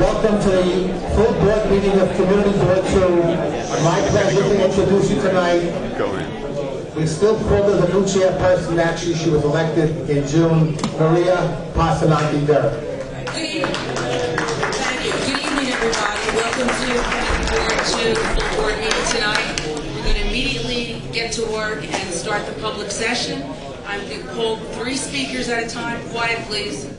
Welcome to the full board meeting of Community Board 2. My pleasure to introduce you tonight. We still call her the new chairperson. Actually, she was elected in June, Maria Pasananti-Derrick. Good evening. Thank you. Good evening, everybody. Welcome to Board 2 full board meeting tonight. We're going to immediately get to work and start the public session. I'm going to call 3 speakers at a time. Quiet, please.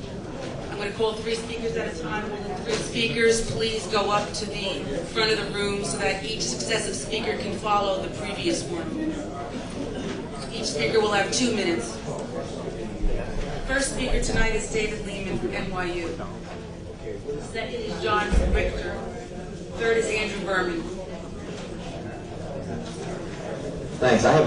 I'm going to call 3 speakers at a time. Will the 3 speakers please go up to the front of the room so that each successive speaker can follow the previous one. Each speaker will have 2 minutes. First speaker tonight is David Lehman from NYU. Second is John Richter. Third is Andrew Berman. Thanks. I'm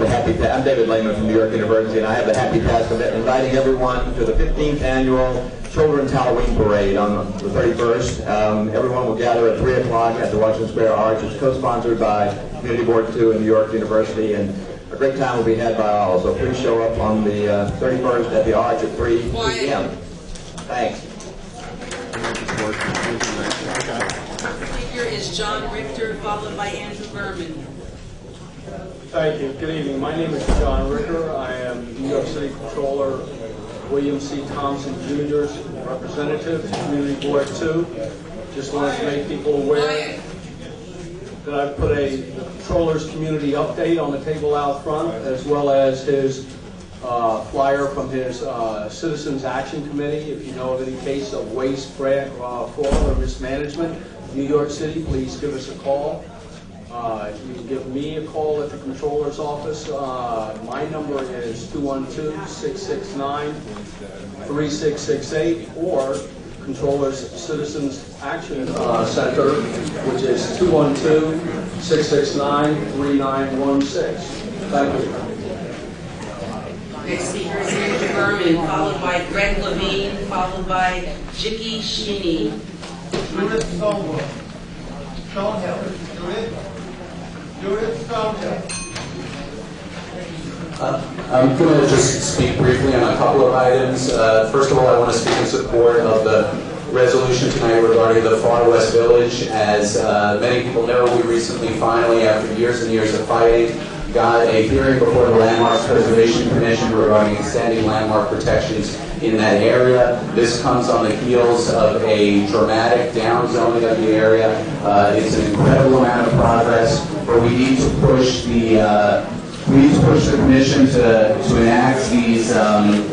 David Lehman from New York University, and I have the happy task of inviting everyone to the 15th annual Children's Halloween Parade on the 31st. Everyone will gather at 3 o'clock at the Washington Square Arch. It's co-sponsored by Community Board 2 and New York University, and a great time will be had by all. So please show up on the 31st at the Arch at 3 p.m. Thanks. The speaker is John Richter, followed by Andrew Berman. Thank you. Good evening. My name is John Ricker. I am New York City Controller William C. Thompson Jr.'s representative to Community Board 2. Just wanted to make people aware that I've put the Controller's community update on the table out front, as well as his flyer from his Citizens Action Committee. If you know of any case of waste, fraud, or mismanagement in New York City, please give us a call. You can give me a call at the Controller's office. My number is 212-669-3668, or Controller's Citizens Action Center, which is 212-669-3916. Thank you. Next speaker is Andrew Berman, followed by Greg Levine, followed by Jicky Sheeny. Judith Stonehill. Judith Stonehill. I'm going to just speak briefly on a couple of items. First of all, I want to speak in support of the resolution tonight regarding the Far West Village. As many people know, we recently finally, after years and years of fighting, got a hearing before the Landmarks Preservation Commission regarding extending landmark protections in that area. This comes on the heels of a dramatic downzoning of the area. It's an incredible amount of progress, but we need to push the commission to enact these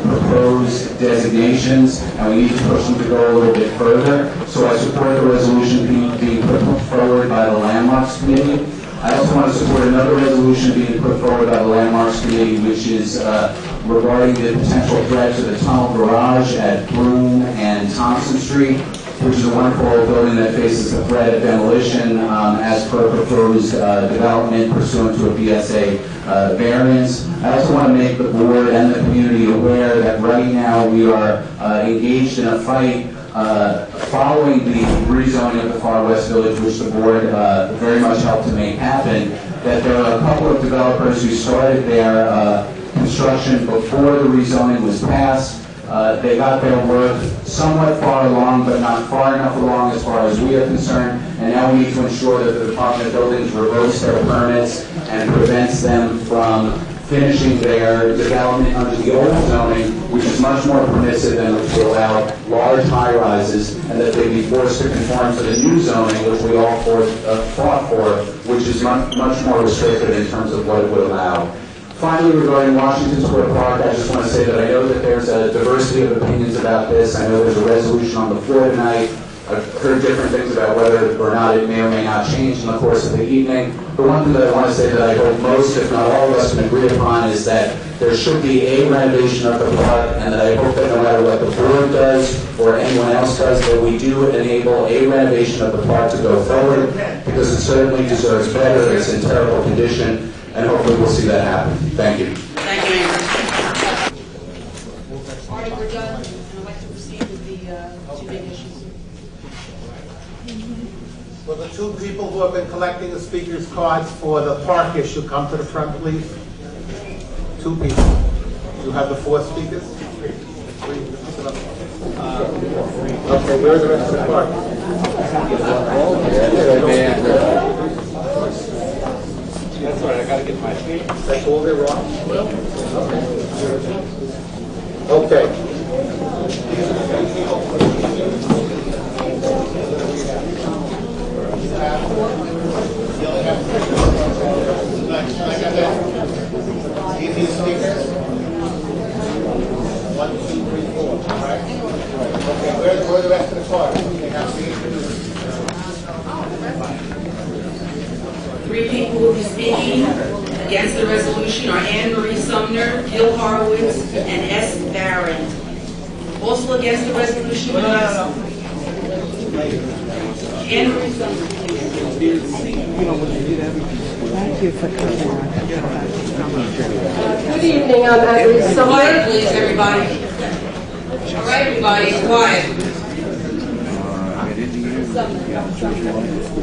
proposed designations, and we need to push them to go a little bit further. So I support the resolution being put forward by the Landmarks Committee. I also want to support another resolution being put forward by the Landmarks Committee, which is regarding the potential threat to the tunnel garage at Broome and Thompson Street, which is a wonderful old building that faces the threat of demolition as per proposed development pursuant to a BSA variance. I also want to make the board and the community aware that right now we are engaged in a fight following the rezoning of the Far West Village, which the board very much helped to make happen, that there are a couple of developers who started their construction before the rezoning was passed. They got their work somewhat far along, but not far enough along as far as we are concerned, and now we need to ensure that the Department of Buildings revokes their permits and prevents them from finishing their development under the old zoning, which is much more permissive and which will allow large high-rises, and that they be forced to conform to the new zoning, which we all fought for, which is much more restrictive in terms of what it would allow. Finally, regarding Washington Square Park, I just want to say that I know that there's a diversity of opinions about this. I know there's a resolution on the floor tonight. I've heard different things about whether or not it may or may not change in the course of the evening. The one thing that I want to say that I hope most, if not all of us, can agree upon is that there should be a renovation of the park, and that I hope that no matter what the board does or anyone else does, that we do enable a renovation of the park to go forward, because it certainly deserves better. It's in terrible condition, and hopefully we'll see that happen. Thank you. Thank you, Andrew. All right, we're done. I'd like to proceed with the 2 big issues. Will the 2 people who have been collecting the speakers' cards for the park issue come to the front, please? 2 people. You have the 4 speakers? 3. Okay, where's the rest of the park? That's all right, I gotta get my feet. That's all they're wrong. Okay. Easy speakers. 1, 2, 3, 4. All right. Okay. Where are the rest of the cards? They have to introduce. Three people will be speaking against the resolution are Anne Marie Sumner, Gil Horowitz, and S. Barron. Also against the resolution is Anne Marie Sumner. Thank you for coming. Good evening, I'm Anne Marie Quiet, Sumner. please, everybody. All right, everybody, quiet.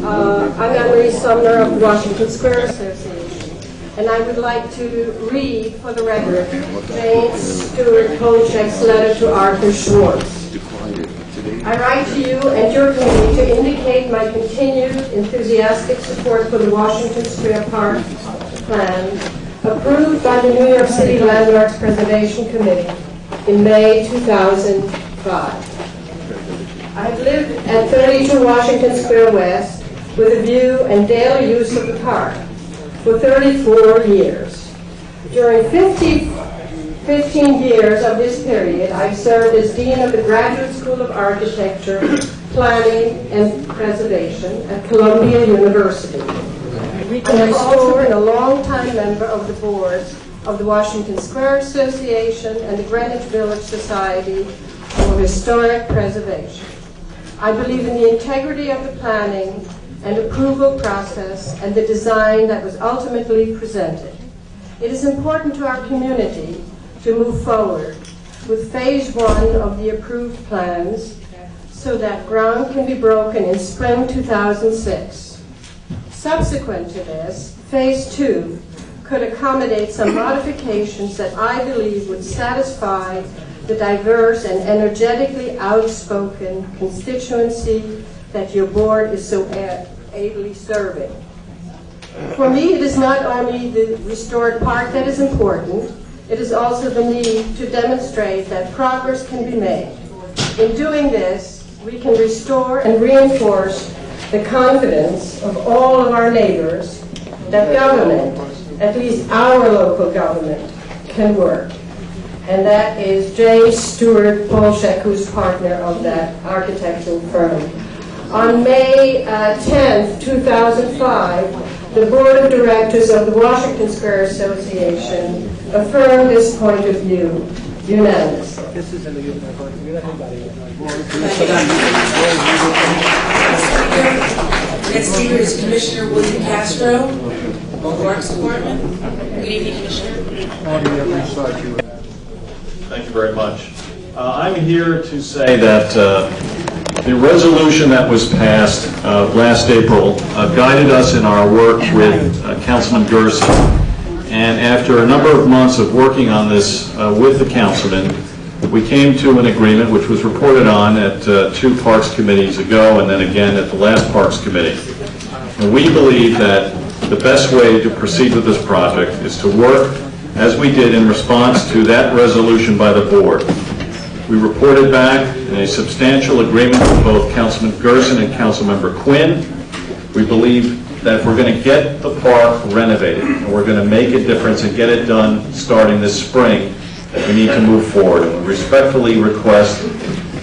I'm Anne Marie Sumner of the Washington Square Association, and I would like to read for the record Jane Stewart Polchek's letter to Arthur Schwartz. I write to you and your committee to indicate my continued enthusiastic support for the Washington Square Park plan approved by the New York City Landmarks Preservation Committee in May 2005. I have lived at 32 Washington Square West with a view and daily use of the park for 34 years. During 15 years of this period, I've served as Dean of the Graduate School of Architecture, Planning, and Preservation at Columbia University. And I'm also a long-time member of the boards of the Washington Square Association and the Greenwich Village Society for Historic Preservation. I believe in the integrity of the planning and approval process and the design that was ultimately presented. It is important to our community to move forward with phase 1 of the approved plans so that ground can be broken in spring 2006. Subsequent to this, phase 2 could accommodate some modifications that I believe would satisfy the diverse and energetically outspoken constituency that your board is so ably serving. For me, it is not only the restored park that is important, it is also the need to demonstrate that progress can be made. In doing this, we can restore and reinforce the confidence of all of our neighbors that government, at least our local government, can work. And that is Jane Stewart Polchek, who's partner of that architectural firm. On May 10th, 2005, the Board of Directors of the Washington Square Association affirmed this point of view unanimously. Next speaker is Commissioner William Castro, Parks Department. Good evening, Commissioner. Thank you very much. I'm here to say that the resolution that was passed last April guided us in our work with Councilman Gerson. And after a number of months of working on this with the councilman, we came to an agreement which was reported on at 2 Parks Committees ago and then again at the last Parks Committee. And we believe that the best way to proceed with this project is to work as we did in response to that resolution by the board. We reported back in a substantial agreement with both Councilman Gerson and Councilmember Quinn. We believe that if we're going to get the park renovated and we're going to make a difference and get it done starting this spring, that we need to move forward. And we respectfully request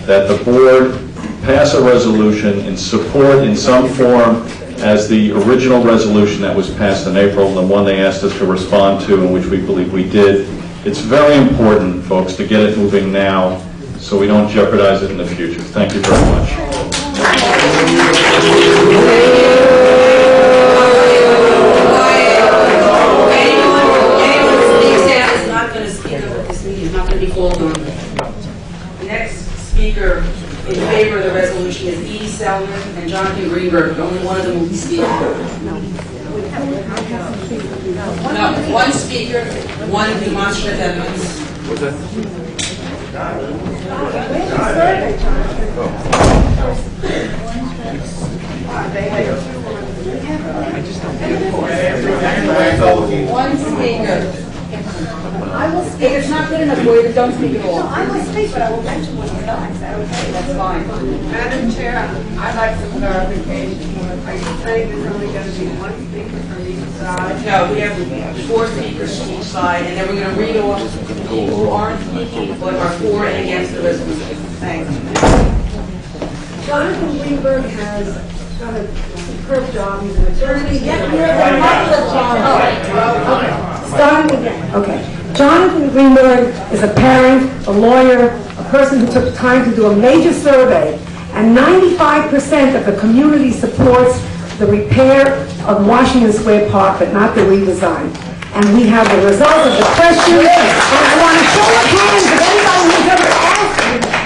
that the board pass a resolution in support in some form as the original resolution that was passed in April, the one they asked us to respond to, and which we believe we did. It's very important, folks, to get it moving now so we don't jeopardize it in the future. Thank you very much. Next speaker in favor of the resolution is E. Selman and Jonathan Greenberg. Only one of them will be speaking. No, one speaker, one demonstrative evidence. One speaker. I will speak. If it's not good enough for you, then don't speak at all. No, I will speak, but I will mention when you're done. Is that okay? That's fine. Madam Chair, I'd like some clarification. Are you saying there's only going to be one speaker from each side? No, we have 4 speakers from each side, and then we're going to read off people who aren't speaking, but are for and against the resolution. Thanks. Jonathan Greenberg has done a superb job. He's an attorney. Starting again. Okay. Jonathan Greenberg is a parent, a lawyer, a person who took time to do a major survey, and 95% of the community supports the repair of Washington Square Park, but not the redesign. And we have the results of the questions, and I want to show of hands of anybody who's ever asked,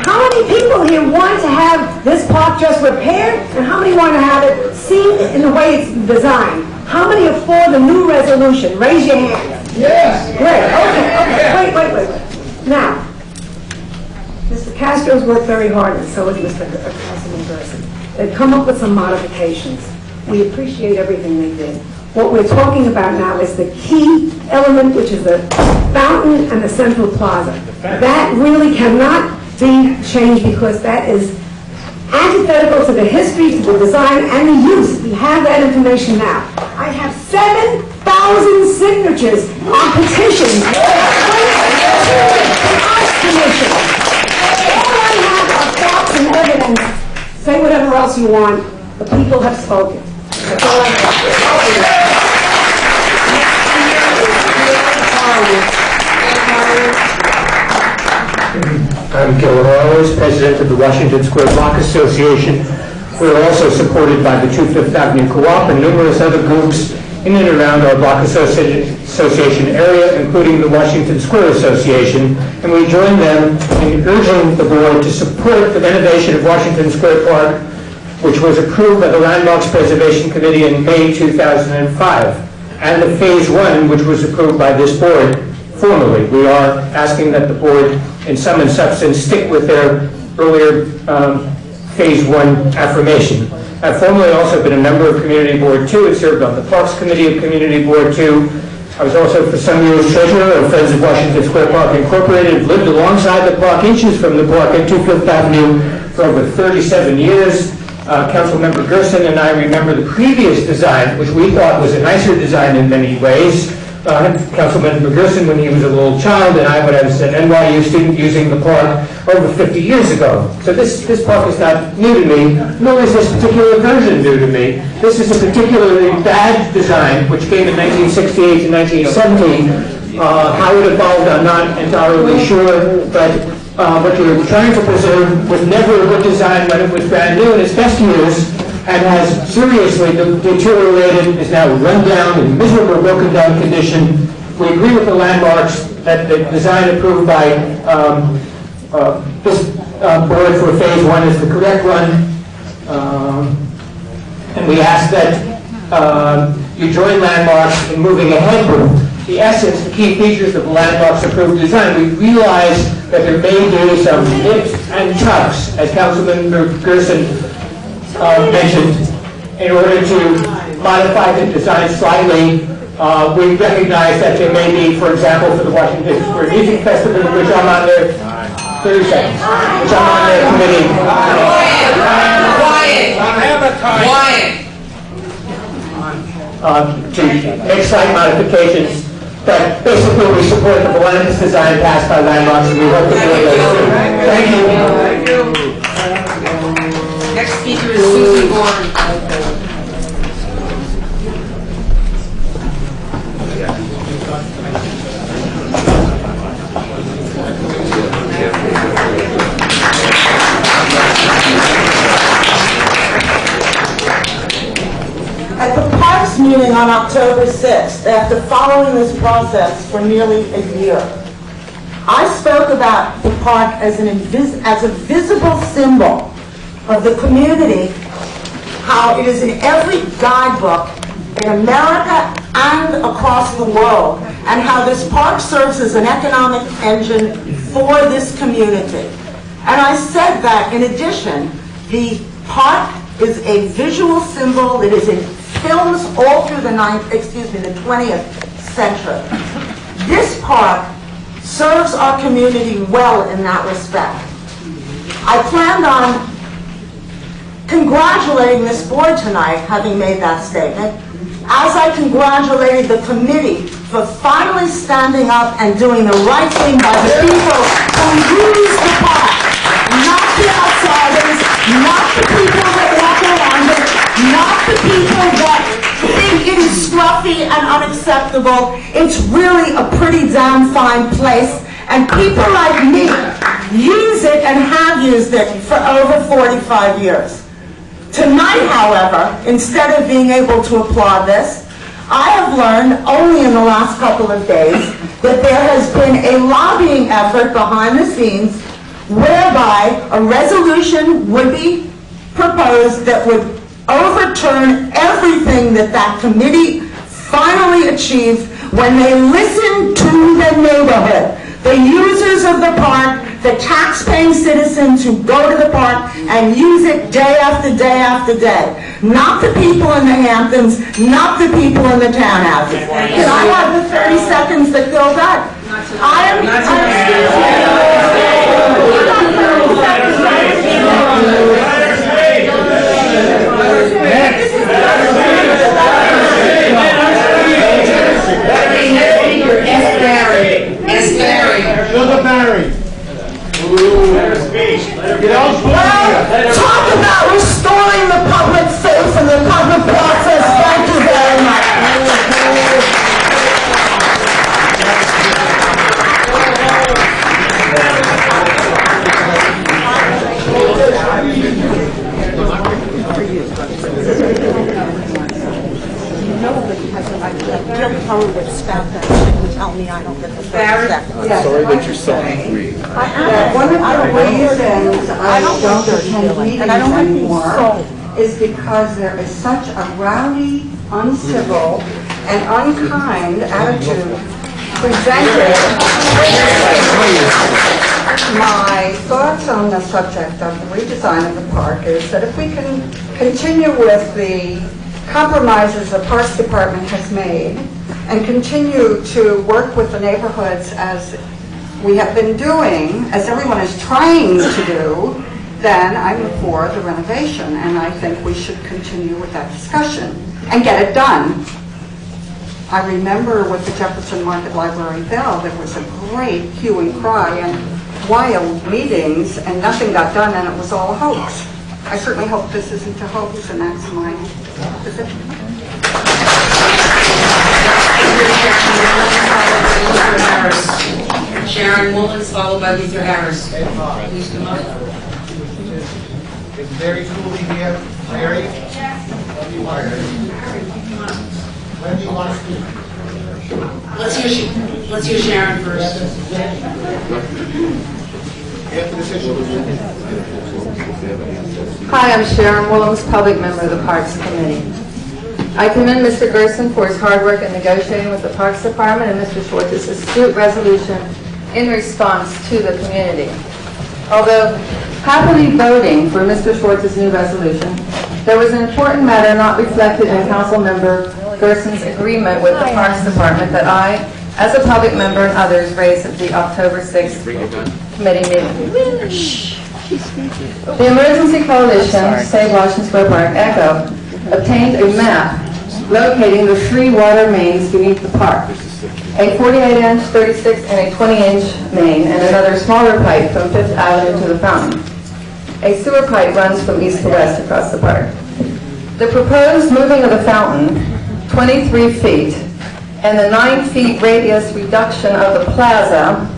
how many people here want to have this park just repaired, and how many want to have it seen in the way it's designed? How many are for the new resolution? Raise your hand. Yes. Great. Okay. Wait. Now, Mr. Castro's worked very hard, and so has Mr. Councilman Gerson. They've come up with some modifications. We appreciate everything they did. What we're talking about now is the key element, which is the fountain and the central plaza. That really cannot be changed because that is antithetical to the history, to the design, and the use. We have that information now. I have 7,000 signatures on petitions. All I have are facts and evidence. Say whatever else you want. The people have spoken. That's all I have. I'm Gil Horowitz, president of the Washington Square Block Association. We're also supported by the 25th Avenue Co-op and numerous other groups in and around our Block Association area, including the Washington Square Association, and we join them in urging the board to support the renovation of Washington Square Park, which was approved by the Landmarks Preservation Committee in May 2005, and the Phase 1, which was approved by this board formally. We are asking that the board, in sum and substance, stick with their earlier Phase 1 affirmation. I've formerly also been a member of Community Board 2 and served on the Parks Committee of Community Board 2. I was also for some years treasurer of Friends of Washington Square Park Incorporated, lived alongside the park, inches from the park at 25th Avenue for over 37 years. Councilmember Gerson and I remember the previous design, which we thought was a nicer design in many ways. Councilmember Gerson when he was a little child, and I when I was an NYU student using the park over 50 years ago. So this park is not new to me, nor is this particular version new to me. This is a particularly bad design, which came in 1968 to 1970. How it evolved, I'm not entirely sure, but what you were trying to preserve was never a good design when it was brand new in its best years, and has seriously deteriorated, is now run down in miserable, broken down condition. We agree with the landmarks that the design approved by this board for Phase 1 is the correct one. And we ask that you join landmarks in moving ahead with the essence, the key features of the landmarks approved design. We realize that there may be some nips and tucks, as Councilman Gerson mentioned, in order to modify the design slightly. We recognize that there may be, for example, for the Washington Square Music Festival, which I'm on their 30 seconds, which I'm on their committee. To make slight modifications, but basically we support the Volantis design passed by landmarks, and we hope the board does too. Thank you. Next speaker is Susie Bourne. At the Parks meeting on October 6th, after following this process for nearly a year, I spoke about the park as a visible symbol of the community, how it is in every guidebook in America and across the world, and how this park serves as an economic engine for this community. And I said that, in addition, the park is a visual symbol that is in films all through the 20th century. This park serves our community well in that respect. I planned on congratulating this board tonight, having made that statement, as I congratulated the committee for finally standing up and doing the right thing by the people who use the park, not the outsiders, not the people that walk around it, not the people that think it is scruffy and unacceptable. It's really a pretty damn fine place, and people like me use it and have used it for over 45 years. Tonight, however, instead of being able to applaud this, I have learned only in the last couple of days that there has been a lobbying effort behind the scenes whereby a resolution would be proposed that would overturn everything that that committee finally achieved when they listened to the neighborhood, the users of the park, the tax-paying citizens who go to the park and use it day after day after day. Not the people in the Hamptons, not the people in the townhouses. Can I have the 30 seconds that go back? Talk about restoring the public faith in the public process. Thank you very much. Sorry that you're so angry. One of the reasons I don't attend meetings anymore is because there is such a rowdy, uncivil, and unkind attitude presented. My thoughts on the subject of the redesign of the park is that if we can continue with the compromises the Parks Department has made and continue to work with the neighborhoods as we have been doing, as everyone is trying to do, then I'm for the renovation, and I think we should continue with that discussion and get it done. I remember with the Jefferson Market Library Bell, there was a great hue and cry and wild meetings, and nothing got done, and it was all a hoax. I certainly hope this isn't a hoax, and that's my position. Sharon Mullins, followed by Luther Harris. Please come up. Is Mary Cooley here? Mary? When do you want to speak? Let's hear Sharon first. Hi, I'm Sharon Williams, public member of the Parks Committee. I commend Mr. Gerson for his hard work in negotiating with the Parks Department and Mr. Schwartz's astute resolution in response to the community. Although happily voting for Mr. Schwartz's new resolution, there was an important matter not reflected in Council Member Gerson's agreement with the Parks Department that I, as a public member and others, raised at the October 6th committee meeting. The Emergency Coalition, Save Washington Square Park, ECHO, obtained a map locating the 3 water mains beneath the park, a 48-inch, 36, and a 20-inch main, and another smaller pipe from 5th Avenue to the fountain. A sewer pipe runs from east to west across the park. The proposed moving of the fountain, 23 feet, and the 9 feet radius reduction of the plaza,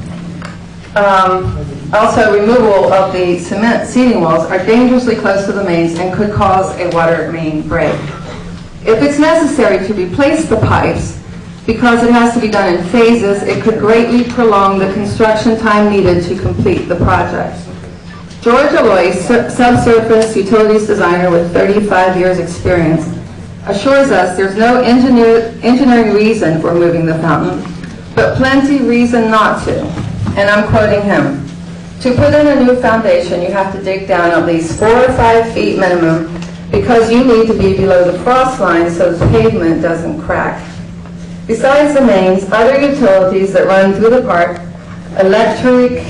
also removal of the cement seating walls, are dangerously close to the mains and could cause a water main break. If it's necessary to replace the pipes, because it has to be done in phases, it could greatly prolong the construction time needed to complete the project. George Aloy, subsurface utilities designer with 35 years experience, assures us there's no engineering reason for moving the fountain, but plenty reason not to. And I'm quoting him. To put in a new foundation, you have to dig down at least 4 or 5 feet minimum because you need to be below the frost line so the pavement doesn't crack. Besides the mains, other utilities that run through the park, electric,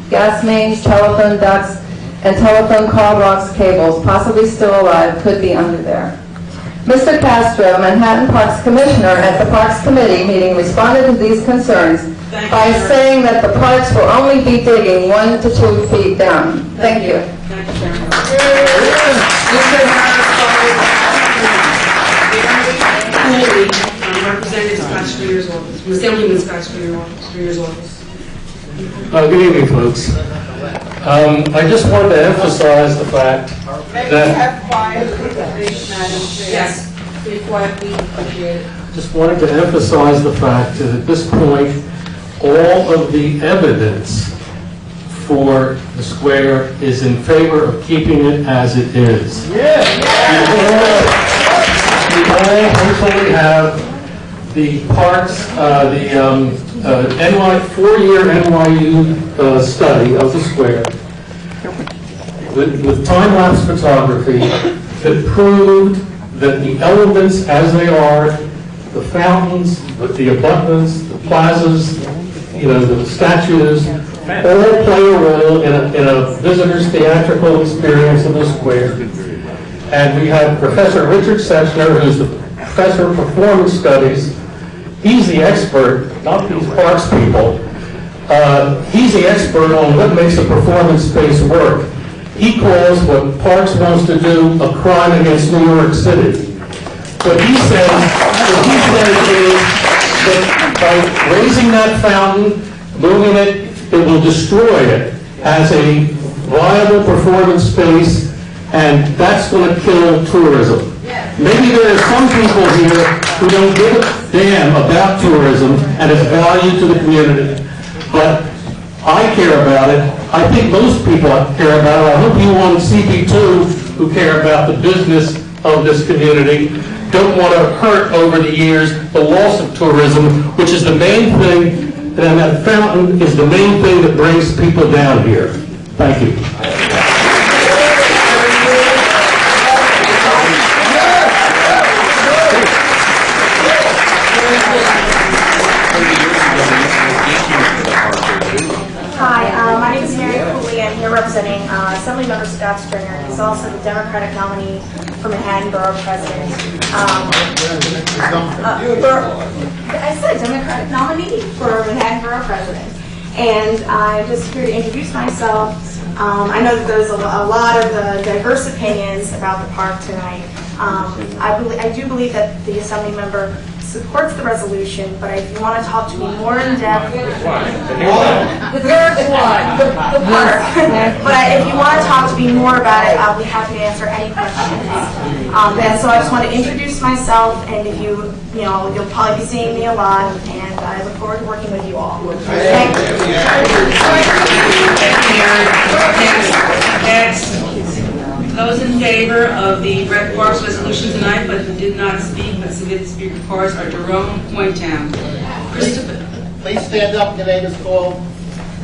gas mains, telephone ducts, and telephone call box cables, possibly still alive, could be under there. Mr. Castro, Manhattan Parks Commissioner, at the Parks Committee meeting responded to these concerns by saying that the parks will only be digging 1 to 2 feet down. Thank you. Representative Scott Streeter's office, from Assemblyman Scott Streeter's office. Good evening, folks. I just wanted to emphasize the fact that Yes, be quiet, please, appreciate it. just wanted to emphasize the fact that at this point, all of the evidence for the square is in favor of keeping it as it is. We all hopefully have the parks, four-year NYU study of the square with time-lapse photography that proved that the elements as they are, the fountains, the abutments, the plazas, the statues, all play a role in a visitor's theatrical experience of the square. And we have Professor Richard Sechner, who's the professor of performance studies. He's the expert, not these parks people. He's the expert on what makes a performance space work. He calls what Parks wants to do a crime against New York City. What he says is that by raising that fountain, moving it, it will destroy it as a viable performance space, and that's going to kill tourism. Maybe there are some people here who don't give a damn about tourism and its value to the community, but I care about it. I think most people care about it. I hope you on CB2 who care about the business of this community don't want to hurt over the years the loss of tourism, which is the main thing, and that fountain is the main thing that brings people down here. Thank you. Hi, my name is Mary Cooley. I'm here representing Assemblymember Scott Stringer. He's also the Democratic nominee for Manhattan Borough President. I said Democratic nominee for Manhattan Borough President. And I'm just here to introduce myself. I know that there's a lot of diverse opinions about the park tonight. I do believe that the Assembly member supports the resolution, but if you want to talk to me more in depth, the park. But if you want to talk to me more about it, I'll be happy to answer any questions. And so I just want to introduce myself, and if you'll probably be seeing me a lot, and I look forward to working with you all. Thank you. Next. Those in favor of the Red Parks resolution tonight, but who did not speak but submitted speaker cards, are Jerome Pointown. Christopher. Please stand up, your name is called.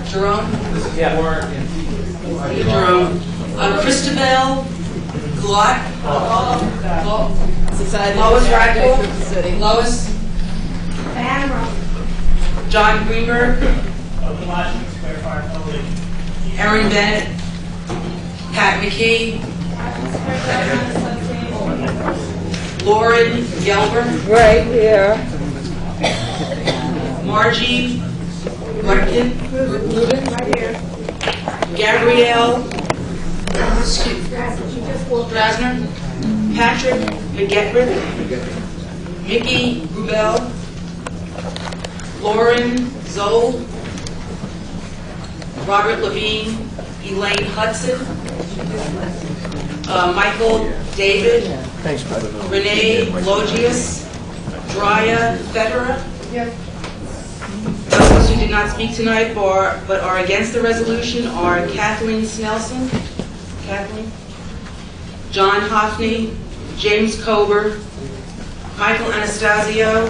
Jerome? Jerome. Christabel Glott. Lois Radcliffe. Lois. John Greenberg. Erin Bennett. Pat McKee. Lauren Gelber. Right here. Margie Rudkin. Right here. Gabrielle Strasner. Patrick McGetrick. Mickey Rubel. Lauren Zoll. Robert Levine. Elaine Hudson. Michael David. Renee Logius. Drya Federer. Those who did not speak tonight but are against the resolution are Kathleen Snelson. Kathleen. John Hoffney. James Kober. Michael Anastasio.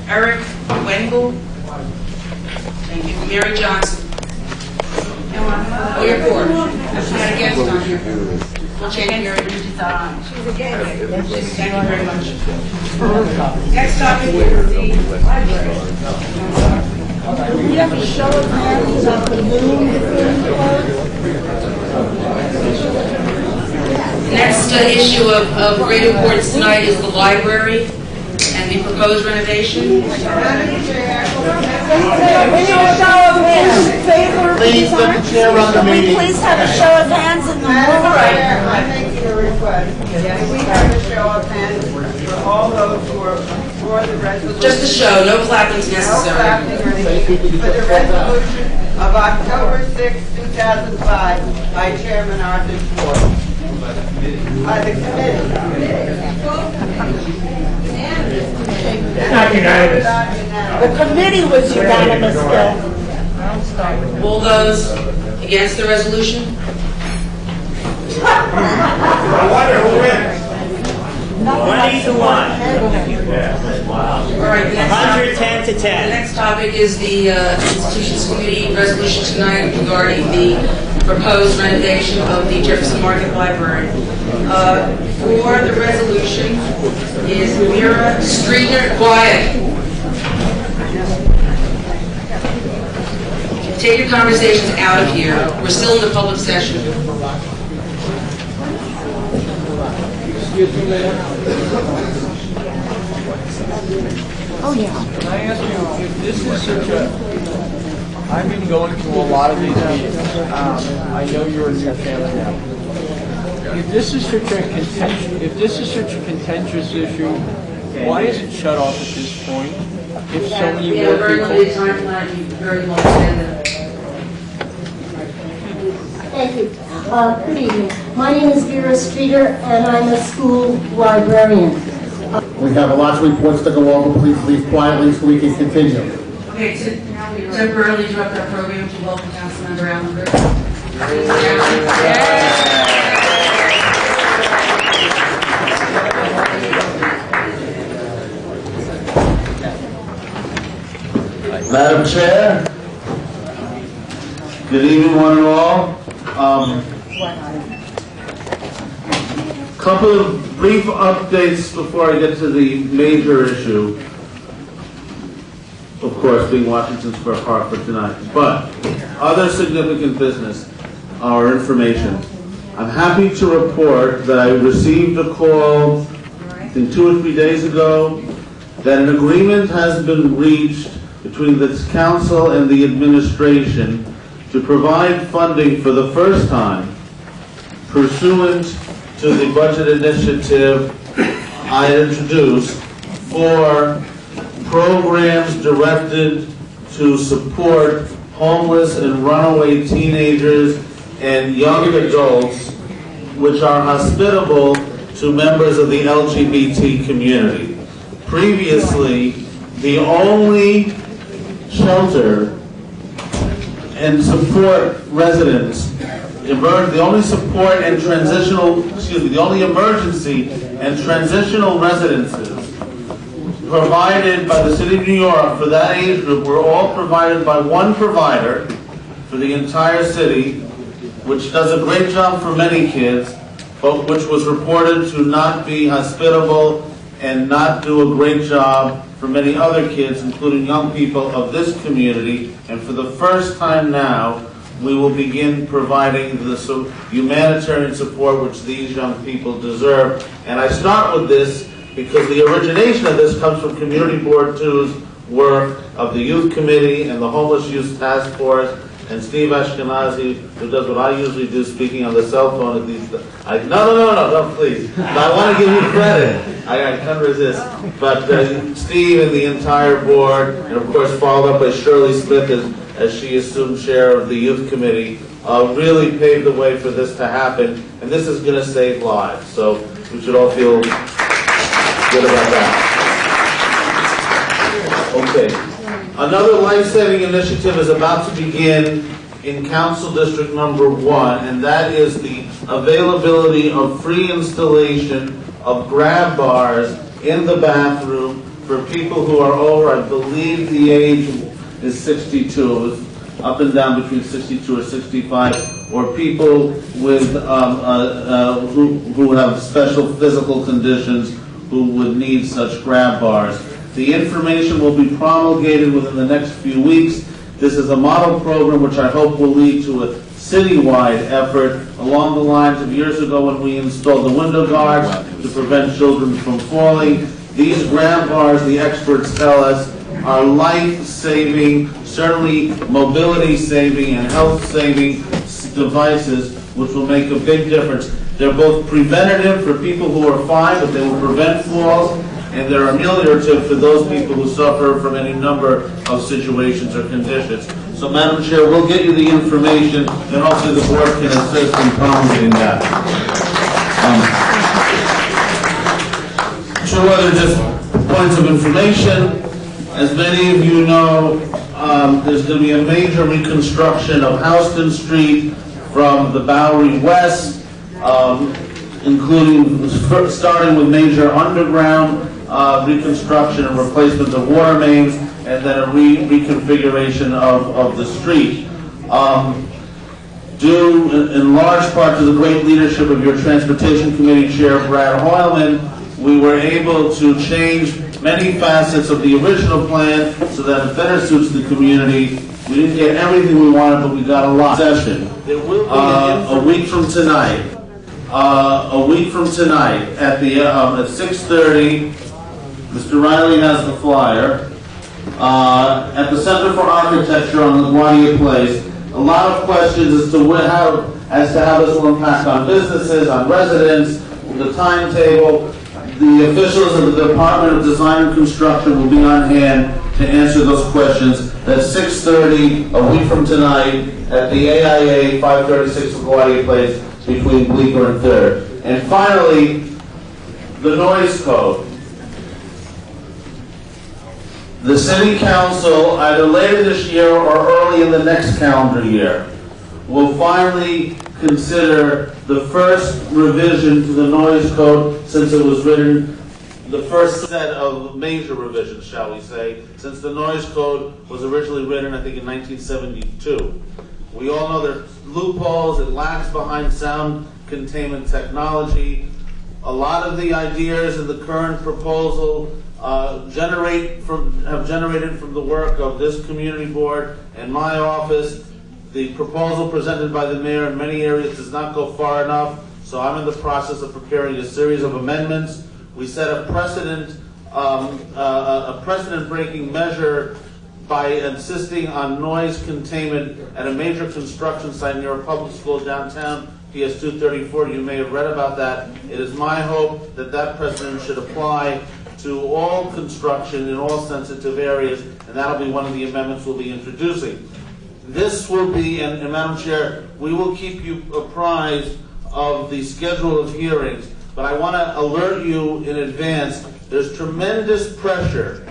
Eric Wengel. Thank you. Mary Johnson. Oh, you're for. Not against on here. We'll change your redesign. She's against it. Thank you very much. Next topic is the library. We have a show of hands of the moon. Next issue of great importance tonight is the library and the proposed renovation. We need a show of hands in favor of Please let the chair run the meeting. Please have a show of hands in the room. I'm making a request. Can we have a show of hands for all those who are for the resolution? Just a show, no clapping's necessary. No clapping or anything. For the resolution of October 6, 2005 by Chairman Arthur Schwartz. By the committee. Not unanimous. The committee was unanimous, Bill. All those against the resolution? I wonder who wins. 20 to 1. All right, the next topic, 110 to 10. the next topic is the Institutions Committee resolution tonight regarding the proposed renovation of the Jefferson Market Library. For the resolution is Mira Streeter. Quiet. Take your conversations out of here. We're still in the public session. Oh, yeah. Can I ask you, if this is such a, I've been going to a lot of these meetings. I know you're a new family now. If this is such a contentious issue, why is it shut off at this point? If so many We more have a very limited people. time tonight. You very long agenda. Thank you. Good evening. My name is Vera Streeter, and I'm a school librarian. We have lots of reports to go over. Please leave quietly so we can continue. Okay, to temporarily interrupt our program to welcome Councilmember Allen Griffin. Madam Chair, good evening one and all. Couple of brief updates before I get to the major issue. Of course, being Washington Square Park for tonight. But other significant business, our information. I'm happy to report that I received a call, I think 2 or 3 days ago, that an agreement has been reached between the council and the administration to provide funding for the first time pursuant to the budget initiative I introduced for programs directed to support homeless and runaway teenagers and young adults which are hospitable to members of the LGBT community. Previously, the only shelter and support residents, the only support and transitional, the only emergency and transitional residences provided by the City of New York for that age group were all provided by one provider for the entire city, which does a great job for many kids, but which was reported to not be hospitable and not do a great job for many other kids, including young people of this community. And for the first time now, we will begin providing the humanitarian support which these young people deserve. And I start with this because the origination of this comes from Community Board 2's work of the Youth Committee and the Homeless Youth Task Force, and Steve Ashkenazi, who does what I usually do, speaking on the cell phone at these. No, please. I want to give you credit. I can't resist. But Steve and the entire board, and of course followed up by Shirley Smith as she assumed chair of the Youth Committee, really paved the way for this to happen. And this is going to save lives. So we should all feel good about that. Okay. Another life-saving initiative is about to begin in Council District number 1, and that is the availability of free installation of grab bars in the bathroom for people who are over, I believe the age is 62, up and down between 62 or 65, or people with who have special physical conditions who would need such grab bars. The information will be promulgated within the next few weeks. This is a model program which I hope will lead to a citywide effort along the lines of years ago when we installed the window guards to prevent children from falling. These grab bars, the experts tell us, are life-saving, certainly mobility-saving and health-saving devices which will make a big difference. They're both preventative for people who are fine, but they will prevent falls, and they're ameliorative for those people who suffer from any number of situations or conditions. So, Madam Chair, we'll get you the information, and also the board can assist in promulgating that. Two other just points of information. As many of you know, there's going to be a major reconstruction of Houston Street from the Bowery West, including starting with major underground reconstruction and replacement of water mains, and then a reconfiguration of the street. Due in large part to the great leadership of your Transportation Committee Chair, Brad Hoylman, we were able to change many facets of the original plan so that it better suits the community. We didn't get everything we wanted, but we got a lot. Session. There will be a week from tonight. At the at 6:30, Mr. Riley has the flyer. At the Center for Architecture on LaGuardia Place, a lot of questions as to how this will impact on businesses, on residents, the timetable. The officials of the Department of Design and Construction will be on hand to answer those questions. That's 6:30, a week from tonight, at the AIA 536 LaGuardia Place between Bleecker and 3rd. And finally, the noise code. The City Council, either later this year or early in the next calendar year, will finally consider the first revision to the noise code since it was written, the first set of major revisions, shall we say, since the noise code was originally written, I think, in 1972. We all know there's loopholes, it lags behind sound containment technology. A lot of the ideas in the current proposal have generated from the work of this community board and my office. The proposal presented by the mayor in many areas does not go far enough, so I'm in the process of preparing a series of amendments. We set a precedent-breaking measure by insisting on noise containment at a major construction site near a public school downtown, PS 234. You may have read about that. It is my hope that that precedent should apply to all construction in all sensitive areas, and that'll be one of the amendments we'll be introducing. This will be, and Madam Chair, we will keep you apprised of the schedule of hearings, but I want to alert you in advance, there's tremendous pressure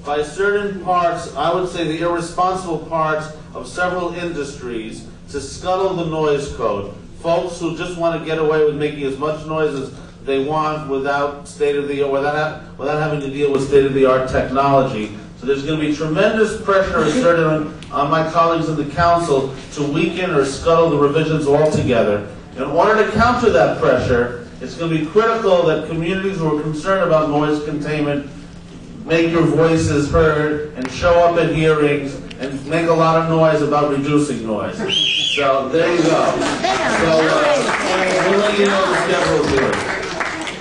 by certain parts, I would say the irresponsible parts of several industries to scuttle the noise code. Folks who just want to get away with making as much noise as they want without without having to deal with state-of-the-art technology. So there's going to be tremendous pressure exerted on my colleagues in the council to weaken or scuttle the revisions altogether. In order to counter that pressure, it's going to be critical that communities who are concerned about noise containment make your voices heard and show up at hearings and make a lot of noise about reducing noise. So there you go. So we'll let you know the schedule of hearings.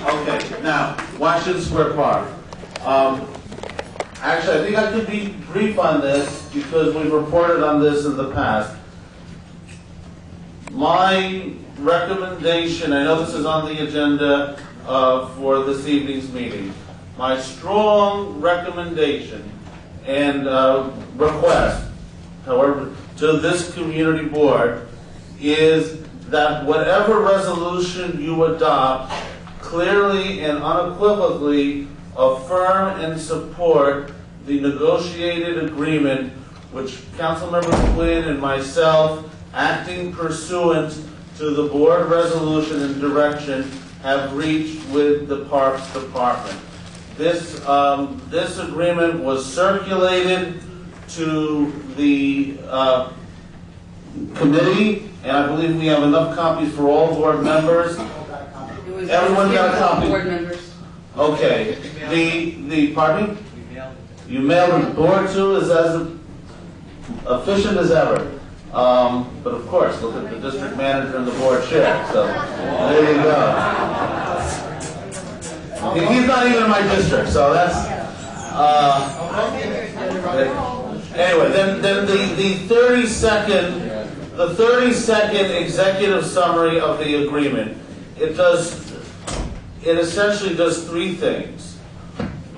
Okay, now, Washington Square Park. Actually, I think I could be brief on this because we've reported on this in the past. My recommendation, I know this is on the agenda for this evening's meeting, my strong recommendation and request, however, to this community board is that whatever resolution you adopt, clearly and unequivocally affirm and support the negotiated agreement which Councilmember Quinn and myself, acting pursuant to the board resolution and direction, have reached with the Parks Department. This agreement was circulated to the committee, and I believe we have enough copies for all board members. Everyone got a copy? Board members. Okay. Pardon me? You mailed the board too, is as efficient as ever. But of course, look at the district manager and the board chair, so there you go. He's not even in my district, so that's, anyway, then the 30-second executive summary of the agreement. It essentially does three things.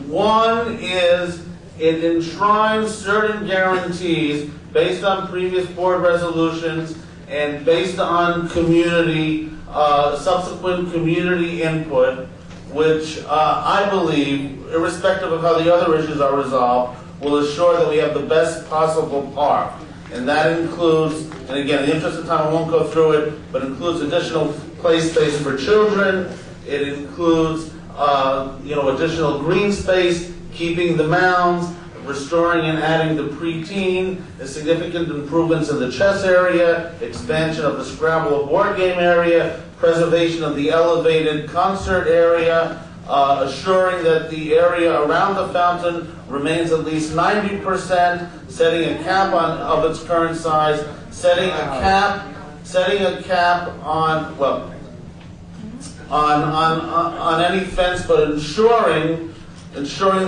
One is it enshrines certain guarantees based on previous board resolutions and based on subsequent community input, which I believe, irrespective of how the other issues are resolved, will assure that we have the best possible park. And that includes, and again, in the interest of time, I won't go through it, but includes additional play space for children. It includes, additional green space, keeping the mounds, restoring and adding the preteen, significant improvements in the chess area, expansion of the Scrabble board game area, preservation of the elevated concert area, assuring that the area around the fountain remains at least 90%, setting a cap of its current size, setting a cap on any fence, but ensuring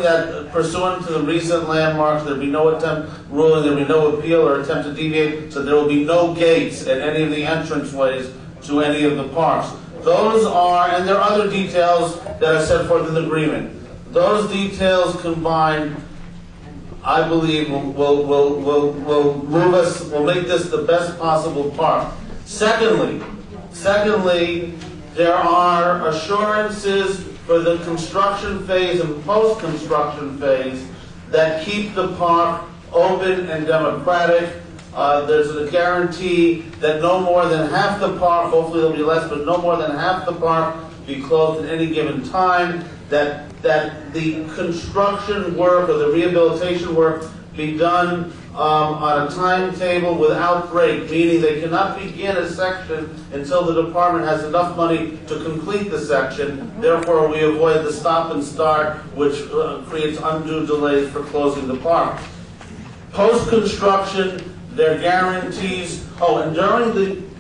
that pursuant to the recent landmarks, there be no ruling, there be no appeal or attempt to deviate, so there will be no gates at any of the entranceways to any of the parks. Those are, and there are other details that are set forth in the agreement. Those details combined, I believe, will make this the best possible park. Secondly, there are assurances for the construction phase and post-construction phase that keep the park open and democratic. There's a guarantee that no more than half the park, hopefully there'll be less, but no more than half the park be closed at any given time, that the construction work or the rehabilitation work be done on a timetable without break, meaning they cannot begin a section until the department has enough money to complete the section. Therefore, we avoid the stop and start, which creates undue delays for closing the park. Post-construction, their guarantees, and during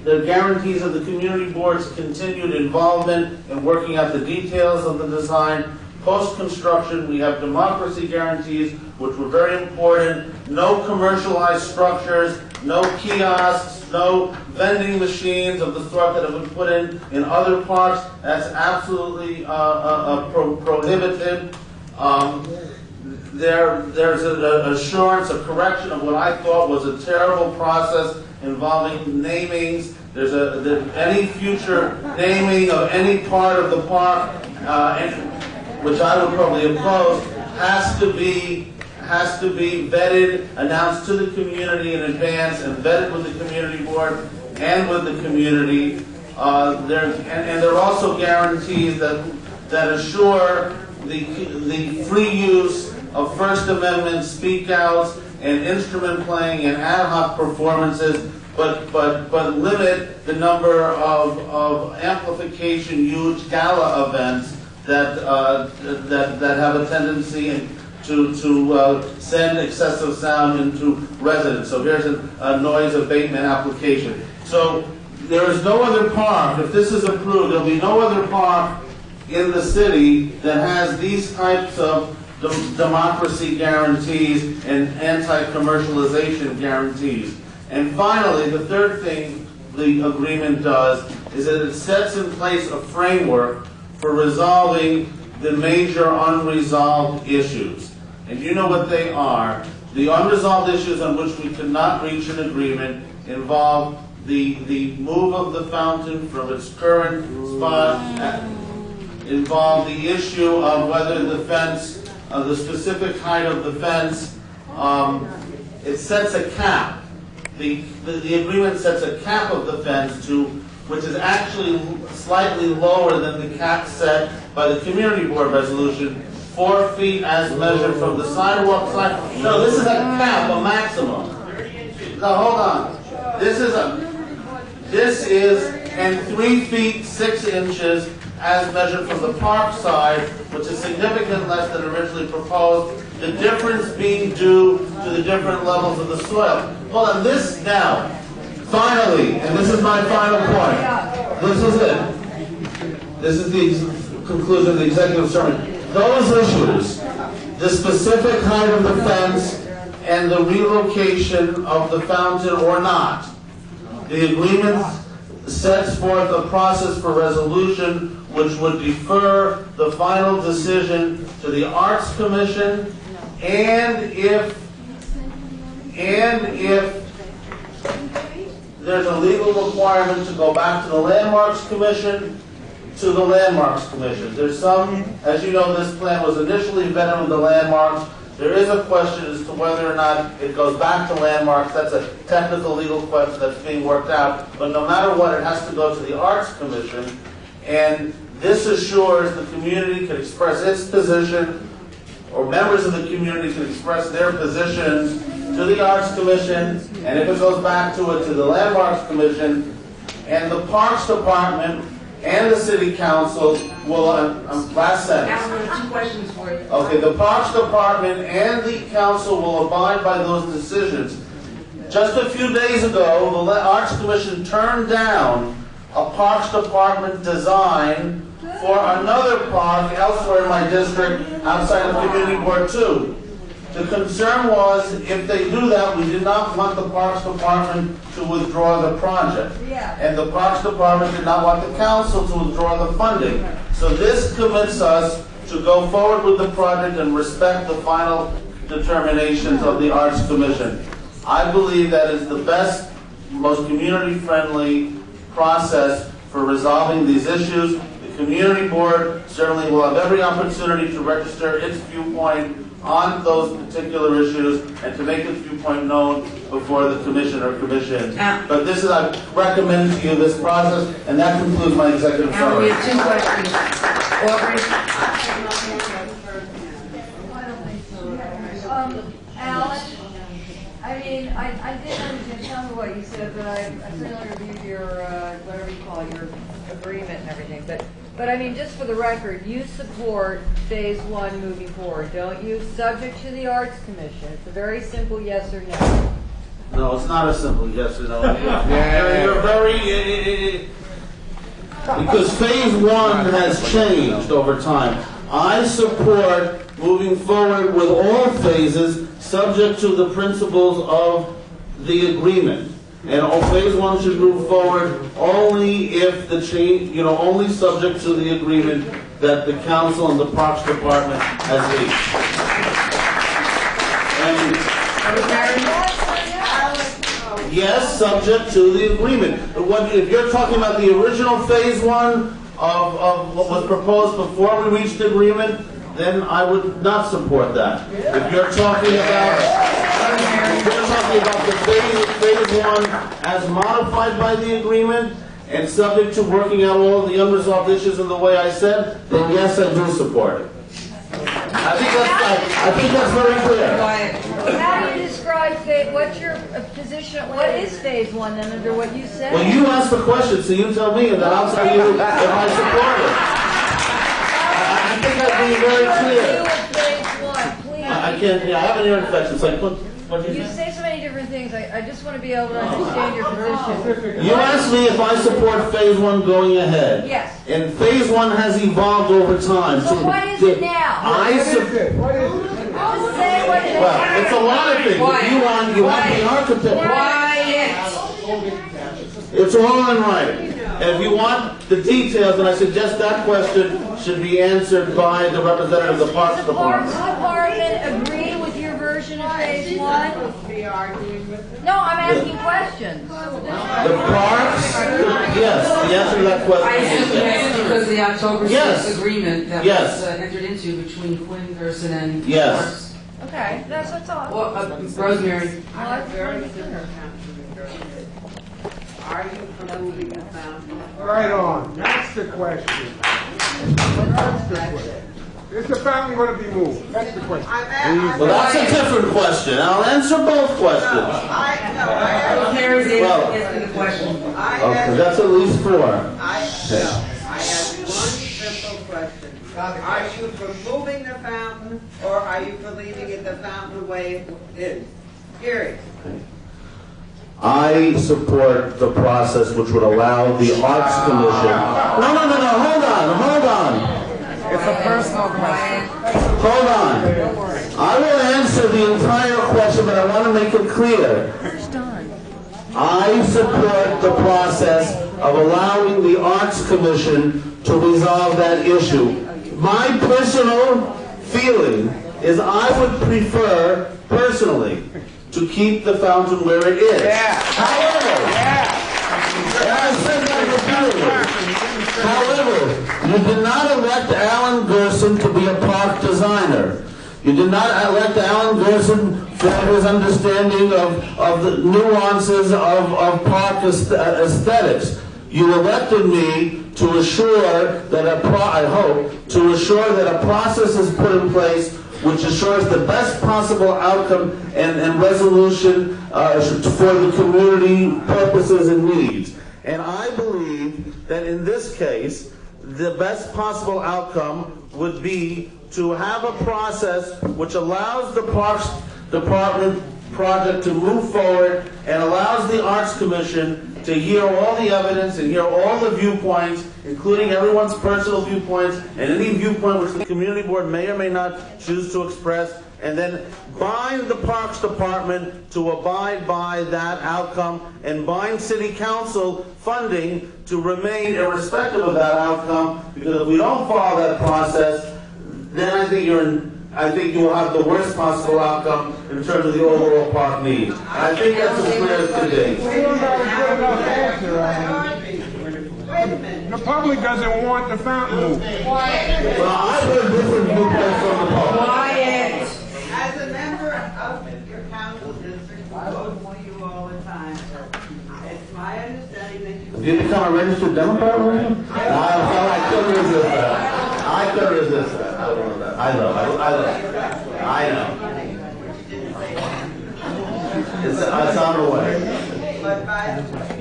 the guarantees of the community board's continued involvement in working out the details of the design. Post-construction, we have democracy guarantees, which were very important. No commercialized structures, no kiosks, no vending machines of the sort that have been put in other parks. That's absolutely prohibited. There's an assurance, a correction of what I thought was a terrible process involving namings. Any future naming of any part of the park, which I would probably oppose, has to be vetted, announced to the community in advance, and vetted with the community board and with the community. There are also guarantees that assure the free use of First Amendment speak-outs and instrument playing and ad hoc performances, but limit the number of amplification huge gala events that have a tendency to send excessive sound into residents. So here's a noise abatement application. So there is no other park, if this is approved, there'll be no other park in the city that has these types of democracy guarantees and anti-commercialization guarantees. And finally, the third thing the agreement does is that it sets in place a framework for resolving the major unresolved issues. And you know what they are. The unresolved issues on which we could not reach an agreement involve the move of the fountain from its current spot, involve the issue of whether the fence, the specific height of the fence, it sets a cap. The agreement sets a cap of the fence which is actually slightly lower than the cap set by the community board resolution, 4 feet as measured from the sidewalk side. No, this is a cap, a maximum. No, hold on. This is and 3 feet 6 inches as measured from the park side, which is significantly less than originally proposed. The difference being due to the different levels of the soil. Hold on, this now, finally, and this is my final point. This is it. This is the conclusion of the executive sermon. Those issues, the specific height of the fence and the relocation of the fountain or not, the agreement sets forth a process for resolution which would defer the final decision to the Arts Commission, and if there's a legal requirement to go back to the Landmarks Commission, to the Landmarks Commission. There's some, as you know, this plan was initially vetted with the Landmarks. There is a question as to whether or not it goes back to Landmarks. That's a technical legal question that's being worked out. But no matter what, it has to go to the Arts Commission. And this assures the community can express its position, or members of the community can express their positions to the Arts Commission. And if it goes back to the Landmarks Commission, and the Parks Department and the City Council will, last sentence. Alan, 2 questions for you. Okay, the Parks Department and the Council will abide by those decisions. Just a few days ago, the Arts Commission turned down a Parks Department design for another park elsewhere in my district outside of Community Board 2. The concern was, if they do that, we did not want the Parks Department to withdraw the project. And the Parks Department did not want the council to withdraw the funding. So this commits us to go forward with the project and respect the final determinations of the Arts Commission. I believe that is the best, most community-friendly process for resolving these issues. The Community Board certainly will have every opportunity to register its viewpoint on those particular issues and to make its viewpoint known before the commission or commission. But this is, I recommend to you this process, and that concludes my executive summary. We have 2 questions. Alan, I mean, I didn't understand some of what you said, but I certainly reviewed your, whatever you call it, your agreement and everything. But I mean, just for the record, you support Phase 1 moving forward, don't you? Subject to the Arts Commission. It's a very simple yes or no. No, it's not a simple yes or no. You're very... because Phase 1 has changed over time. I support moving forward with all phases subject to the principles of the agreement. And Phase 1 should move forward only if the change, only subject to the agreement that the council and the Parks Department has reached. And yes, subject to the agreement. If you're talking about the original Phase 1 of what was proposed before we reached the agreement, then I would not support that. If you're talking about the Phase 1 as modified by the agreement and subject to working out all the unresolved issues in the way I said, then yes, I do support it. I think that's very clear. How do you describe what's your position? What is Phase 1 then under what you said? Well, you asked the question, so you tell me, and then I'll tell you if I support it. I think I've been very clear. I can't. I have an ear infection. It's like, what did you say? You say so many different things. I just want to be able to understand your position. You asked me if I support Phase 1 going ahead. Yes. And Phase 1 has evolved over time. So what is it now? I support. What is it? Say what it is. Well, it's a lot of things. You want the architect. Quiet. It's all in writing. And if you want the details, then I suggest that question should be answered by the representative of the Parks Department. Does the Parks Department agree with your version of Phase 1? No, I'm asking questions. The Parks, yes, the answer to that question I assume is yes, yes. because of the October 6th agreement that Yes. was entered into between Quinn Gerson and Yes. Parks. Okay, that's what's all. Well, Rosemary. Are you promoting the fountain? Right on. That's the question. That's the question. Is the fountain going to be moved? That's the question. Well, that's a different question. I'll answer both questions. Harry's Well, asking the question. Okay, that's at least four. I have one simple question. Are you for moving the fountain, or are you for leaving it the fountain the way it is? Period. I support the process which would allow the Arts Commission. No, hold on. It's a personal question. Hold on. I will answer the entire question, but I want to make it clear. I support the process of allowing the Arts Commission to resolve that issue. My personal feeling is I would prefer, personally, to keep the fountain where it is. However, you did not elect Alan Gerson to be a park designer. You did not elect Alan Gerson for his understanding of the nuances of park aesthetics. You elected me to assure that to assure that a process is put in place which assures the best possible outcome and resolution for the community purposes and needs. And I believe that in this case, the best possible outcome would be to have a process which allows the Parks Department project to move forward and allows the Arts Commission to hear all the evidence and hear all the viewpoints, including everyone's personal viewpoints and any viewpoint which the community board may or may not choose to express, and then bind the Parks Department to abide by that outcome and bind City Council funding to remain irrespective of that outcome, because if we don't follow that process, then I think you will have the worst possible outcome in terms of the overall park needs. And I think that's as clear as can be. The public doesn't want the fountain moved. Well, I've heard different viewpoints from the public. As a member of your council district, I vote for you all the time. It's my understanding that you... Have you become a registered Democrat, William? No, I couldn't resist that. I couldn't resist that. I know. It's on the way.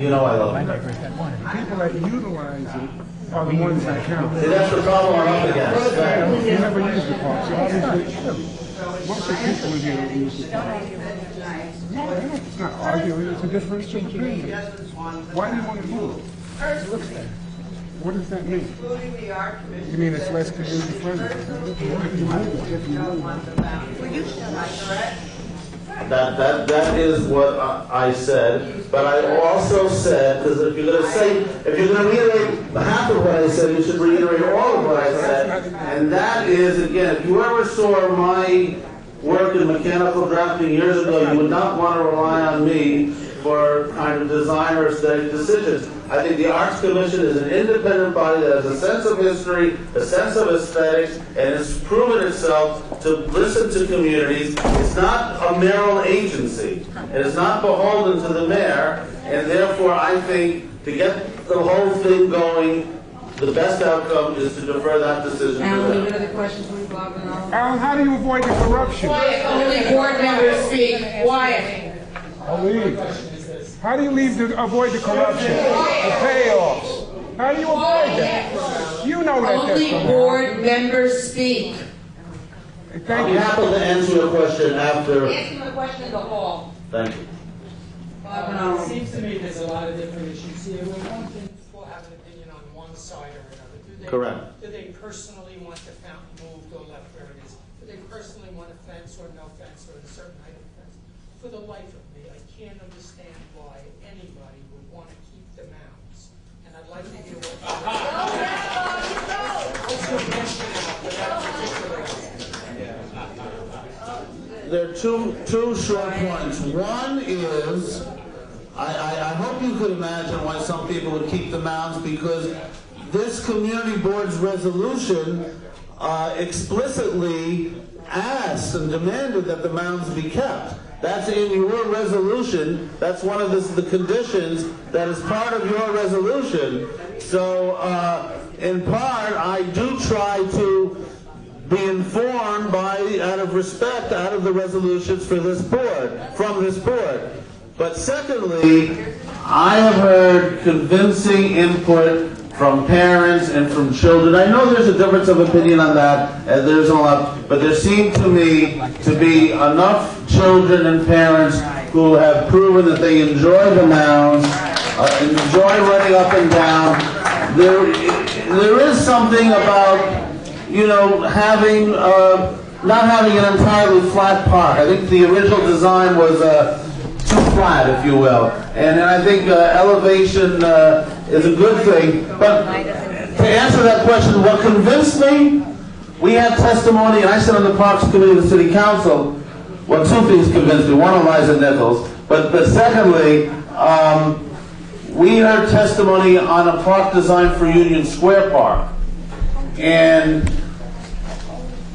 You know I love it. The people that utilize it are the ones that count. See, that's the problem I'm up against. You never use the park, so obviously most of the people in here don't use the park. No, it's not arguing, it's a difference of opinion. Why do you want to move? What does that mean? You mean it's less community friendly? That is what I said, but I also said, because if you're going to reiterate half of what I said, you should reiterate all of what I said, and that is, again, if you ever saw my work in mechanical drafting years ago, you would not want to rely on me for kind of designer aesthetic decisions. I think the Arts Commission is an independent body that has a sense of history, a sense of aesthetics, and has proven itself to listen to communities. It's not a mayoral agency. It is not beholden to the mayor, and therefore I think to get the whole thing going, the best outcome is to defer that decision to Alan, them. any other questions for you, Bob? Alan, how do you avoid the corruption? Quiet, only board members speak. Quiet. I'll leave. How do you avoid the corruption, the payoffs? How do you avoid that? You know that. Only board members speak. Thank you. I'm happy to answer your question after. Ask him a question in the hall. Thank you. It seems to me there's a lot of different issues here. When one thing will have an opinion on one side or another. Correct. Do they personally want the fountain moved or left where it is? Do they personally want a fence or no fence or a certain height of fence? For the life of me, I can't understand why anybody would want to keep the mounds. And I'd like to hear what what's your rationale for that particular? There are two short points. One is, I hope you could imagine why some people would keep the mounds, because this community board's resolution explicitly asked and demanded that the mounds be kept. That's in your resolution. That's one of the conditions that is part of your resolution. So, in part, I do try to be informed by, out of respect, out of the resolutions for this board, from this board. But secondly, I have heard convincing input from parents and from children. I know there's a difference of opinion on that, and there's a lot, but there seem to me to be enough children and parents who have proven that they enjoy the mounds, enjoy running up and down. There is something about, you know, having, not having an entirely flat park. I think the original design was too flat, if you will. And I think elevation is a good thing. But to answer that question, what convinced me, we had testimony, and I sit on the Parks Committee of the City Council. Well, two things convinced me. One, Eliza Nichols. But secondly, we heard testimony on a park design for Union Square Park. And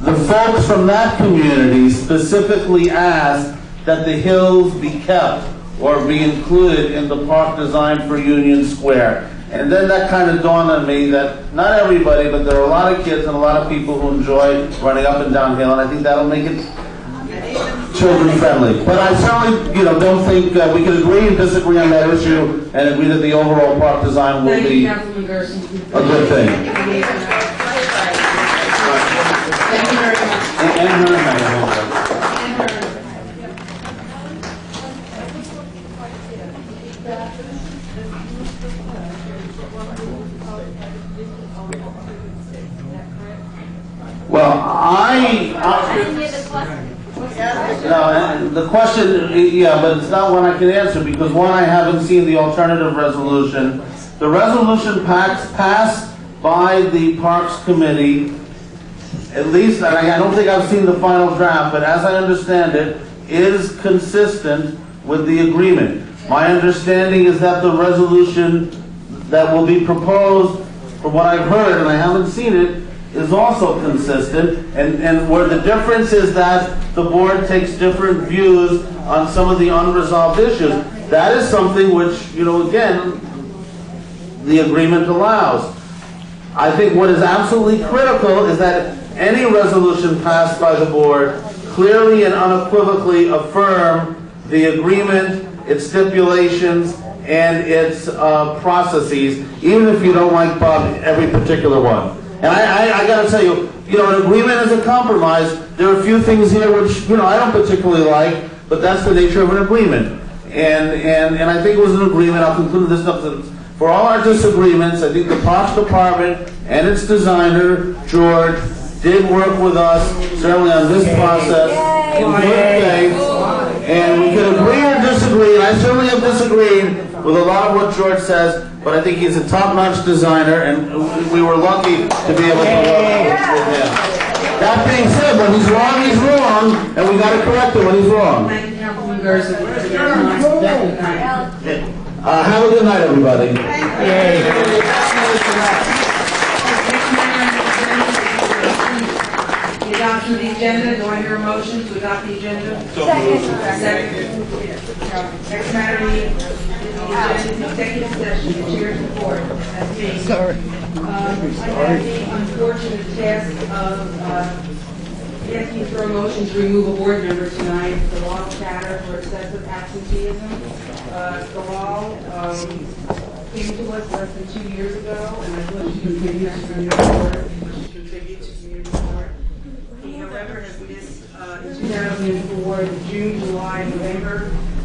the folks from that community specifically asked that the hills be kept or be included in the park design for Union Square. And then that kind of dawned on me that not everybody, but there are a lot of kids and a lot of people who enjoy running up and down hill, and I think that'll make it children friendly. But I certainly, you know, don't think we can agree and disagree on that issue and agree that the overall park design will be a good thing. Thank you very much. Well, no, the question, yeah, but it's not one I can answer because one, I haven't seen the alternative resolution. The resolution passed by the Parks Committee, at least, and I don't think I've seen the final draft, but as I understand it, is consistent with the agreement. My understanding is that the resolution that will be proposed, from what I've heard, and I haven't seen it, is also consistent, and where the difference is that the board takes different views on some of the unresolved issues. That is something which, you know, again, the agreement allows. I think what is absolutely critical is that any resolution passed by the board clearly and unequivocally affirm the agreement, its stipulations, and its processes, even if you don't like, Bob, every particular one. And I got to tell you, you know, an agreement is a compromise. There are a few things here which, you know, I don't particularly like, but that's the nature of an agreement. And I think it was an agreement. I'll conclude this up. For all our disagreements, I think the Parks Department and its designer, George, did work with us, certainly on this process, in good faith. And we can agree or disagree, and I certainly have disagreed with a lot of what George says, but I think he's a top-notch designer, and we were lucky to be able to work with him. That being said, when he's wrong, and we got to correct him when he's wrong. Have a good night, everybody. The adoption of the agenda, do I hear a motion to adopt the agenda? Second. Next matter is the executive session, the chair's report. That's me. Sorry. I have the unfortunate task of asking for a motion to remove a board member tonight, the law chatter for excessive absenteeism. The law came to us less than 2 years ago, and I thought she contributed to community court. She contributed to community court. He, however, has missed in 2004, June, July, November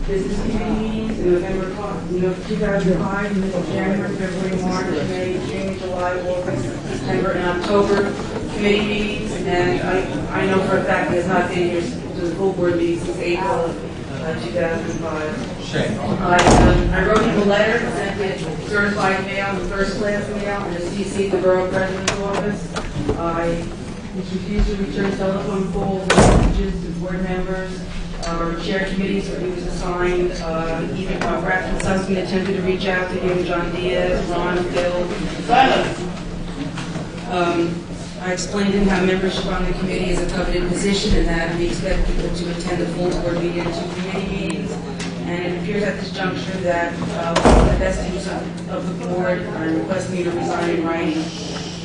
business committee meetings, in November 2005, he missed January, February, March, May, June, July, August, September, and October committee meetings, and I know for a fact he has not been here to the full board meeting since April of 2005. I wrote him a letter, sent it certified mail, and first class mail, and a CC the borough president's office. He refused to return telephone calls, messages to board members, or chair committees where he was assigned. Even Bradford Sunsky attempted to reach out to him, John Diaz, Ron, Phil. I explained to him how membership on the committee is a coveted position and that we expect people to attend the full board meeting and 2 committee meetings. And it appears at this juncture that the best use of the board and requesting me to resign in writing.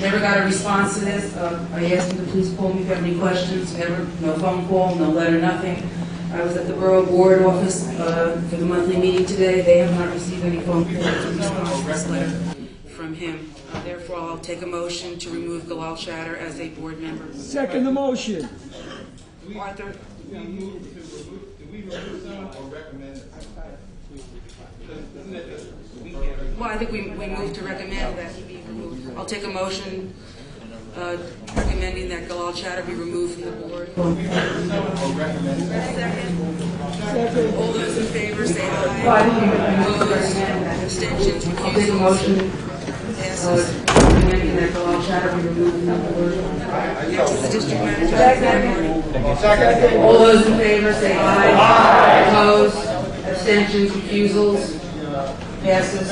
Never got a response to this. I asked them to please call me if you have any questions. Never, no phone call, no letter, nothing. I was at the Borough Board office for the monthly meeting today. They have not received any phone call in response to this letter from him. Therefore, I'll take a motion to remove Galal Shatter as a board member. Second the motion. Arthur? Do we remove them or recommend it? Well, I think we moved to recommend that he be removed. I'll take a motion recommending that Galal Chatter be removed from the board. Second. All those in favor say aye. Opposed? Abstentions? I'll take a motion recommending that Galal Chatter be removed from the board. Next is the district manager. Second. All those in favor say aye. Aye. Opposed? Abstentions? Refusals? Passes.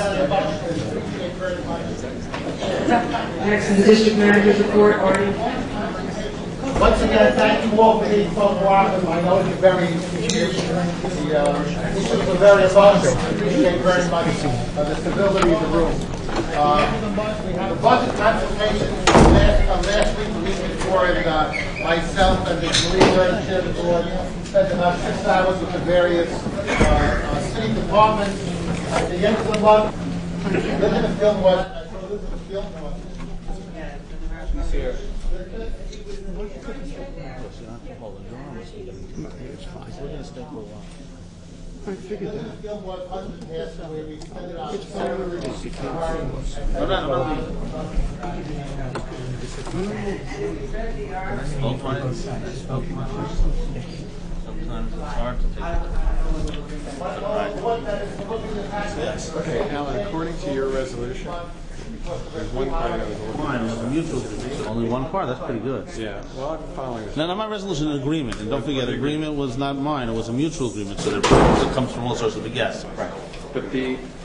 Next is the district manager's report. Artie. Once again, thank you all for being so cooperative. I know it's very issues are very abundant. I appreciate very much the stability of the room. The budget consultation last week, the week before, and myself and the leader and chair of the board spent about 6 hours with the various city departments. At the end of the month, Elizabeth Gilmore. She's here. I figured that. Sometimes it's hard to take. Okay, Alan, according to your resolution, there's one part that was a little... Mine was a mutual agreement. Only one part, that's pretty good. Yeah, well, I'm following this. No, my resolution is an agreement, and don't forget, agreement was not mine, it was a mutual agreement, so it comes from all sorts of yes. Right. But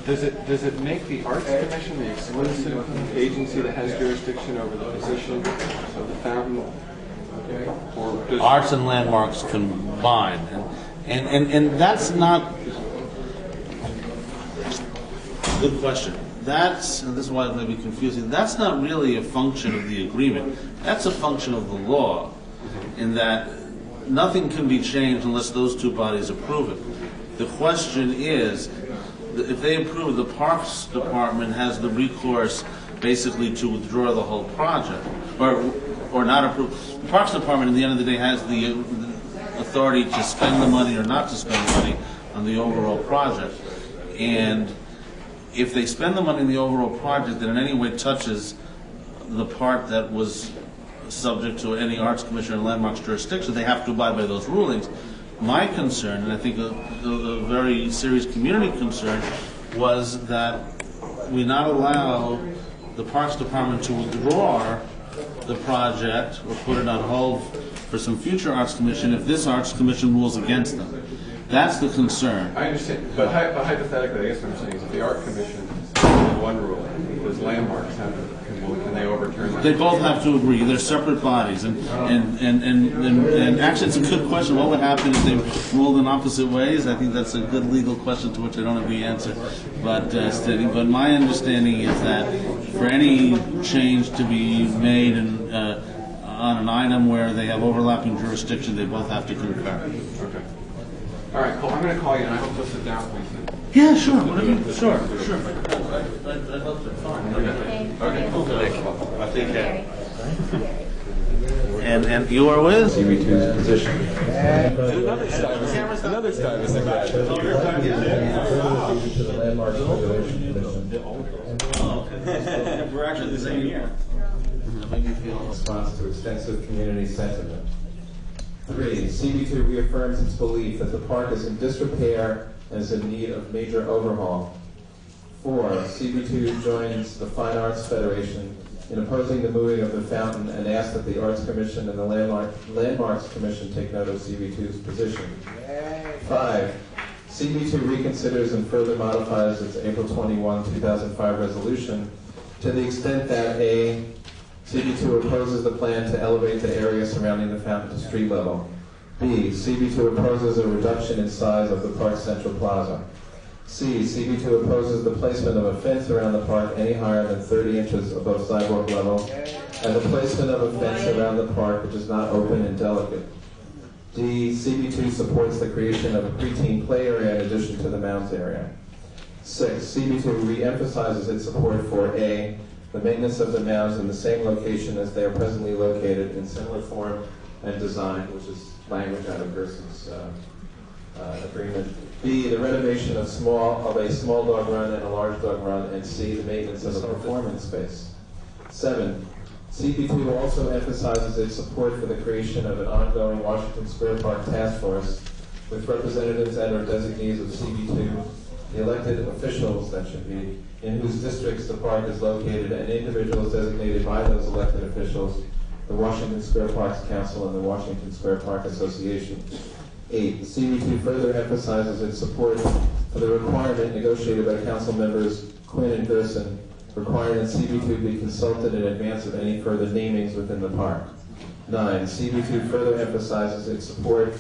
does it make the Arts Commission the exclusive agency that has jurisdiction over the position of the fountain? Okay. Or does Arts and landmarks combined, and that's not... Good question. And this is why it may be confusing, that's not really a function of the agreement. That's a function of the law, in that nothing can be changed unless those two bodies approve it. The question is, if they approve, the Parks Department has the recourse basically to withdraw the whole project, or not approve. The Parks Department, at the end of the day, has the authority to spend the money or not to spend the money on the overall project. And if they spend the money in the overall project that in any way touches the part that was subject to any Arts Commission and Landmarks jurisdiction, they have to abide by those rulings. My concern, and I think a very serious community concern, was that we not allow the Parks Department to withdraw the project or put it on hold for some future Arts Commission if this Arts Commission rules against them. That's the concern. I understand, but hypothetically, I guess what I'm saying is if the Art Commission did one rule, does landmarks can they overturn that? They both have to agree. They're separate bodies, and actually, it's a good question. What would happen if they ruled in opposite ways? I think that's a good legal question to which I don't have the answer. But my understanding is that for any change to be made on an item where they have overlapping jurisdiction, they both have to concur. Okay. All right, cool. I'm going to call you, and I hope you'll sit down, please. Yeah, sure. Sure. Okay, cool. I think that. And you are with? CB2's position. Another stylist. We're actually the same year. In response to extensive community sentiment. 3. CB2 reaffirms its belief that the park is in disrepair and is in need of major overhaul. 4. CB2 joins the Fine Arts Federation in opposing the moving of the fountain and asks that the Arts Commission and the Landmarks Commission take note of CB2's position. 5. CB2 reconsiders and further modifies its April 21, 2005 resolution to the extent that A. CB2 opposes the plan to elevate the area surrounding the fountain to street level. B. CB2 opposes a reduction in size of the Park Central Plaza. C, CB2 opposes the placement of a fence around the park any higher than 30 inches above sidewalk level, and the placement of a fence around the park which is not open and delicate. D, CB2 supports the creation of a preteen play area in addition to the mounds area. 6, CB2 re-emphasizes its support for A, the maintenance of the mounds in the same location as they are presently located in similar form and design, which is language out of Gerson's agreement. B, the renovation of a small dog run and a large dog run, and C, the maintenance of a performance space. 7, CB2 also emphasizes its support for the creation of an ongoing Washington Square Park task force with representatives and or designees of CB2, the elected officials, that should be, in whose districts the park is located, and individuals designated by those elected officials, the Washington Square Parks Council and the Washington Square Park Association. 8, CB2 further emphasizes its support for the requirement negotiated by council members Quinn and Gerson requiring that CB2 be consulted in advance of any further namings within the park. 9, CB2 further emphasizes its support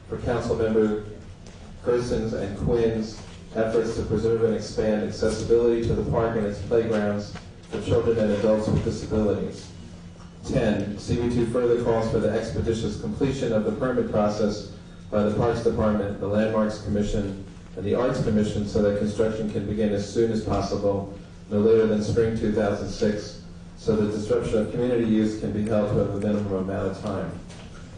for council member Gerson's and Quinn's efforts to preserve and expand accessibility to the park and its playgrounds for children and adults with disabilities. 10, CB2 further calls for the expeditious completion of the permit process by the Parks Department, the Landmarks Commission, and the Arts Commission so that construction can begin as soon as possible, no later than spring 2006, so the disruption of community use can be held to a minimum amount of time.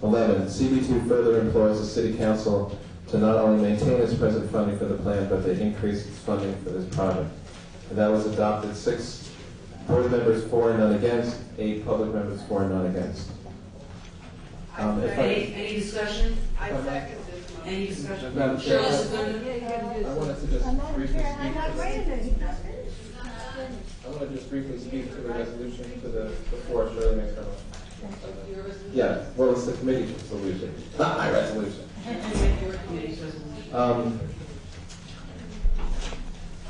11, CB2 further implores the City Council to not only maintain its present funding for the plan, but to increase its funding for this project. And that was adopted 6 board members for and none against, 8 public members for and none against. Any discussion? I second this. Any discussion? Madam Chair, Cheryl, I wanted to just briefly speak to the resolution to the before Shirley makes her motion. Yeah, well, it's the committee solution, not my resolution.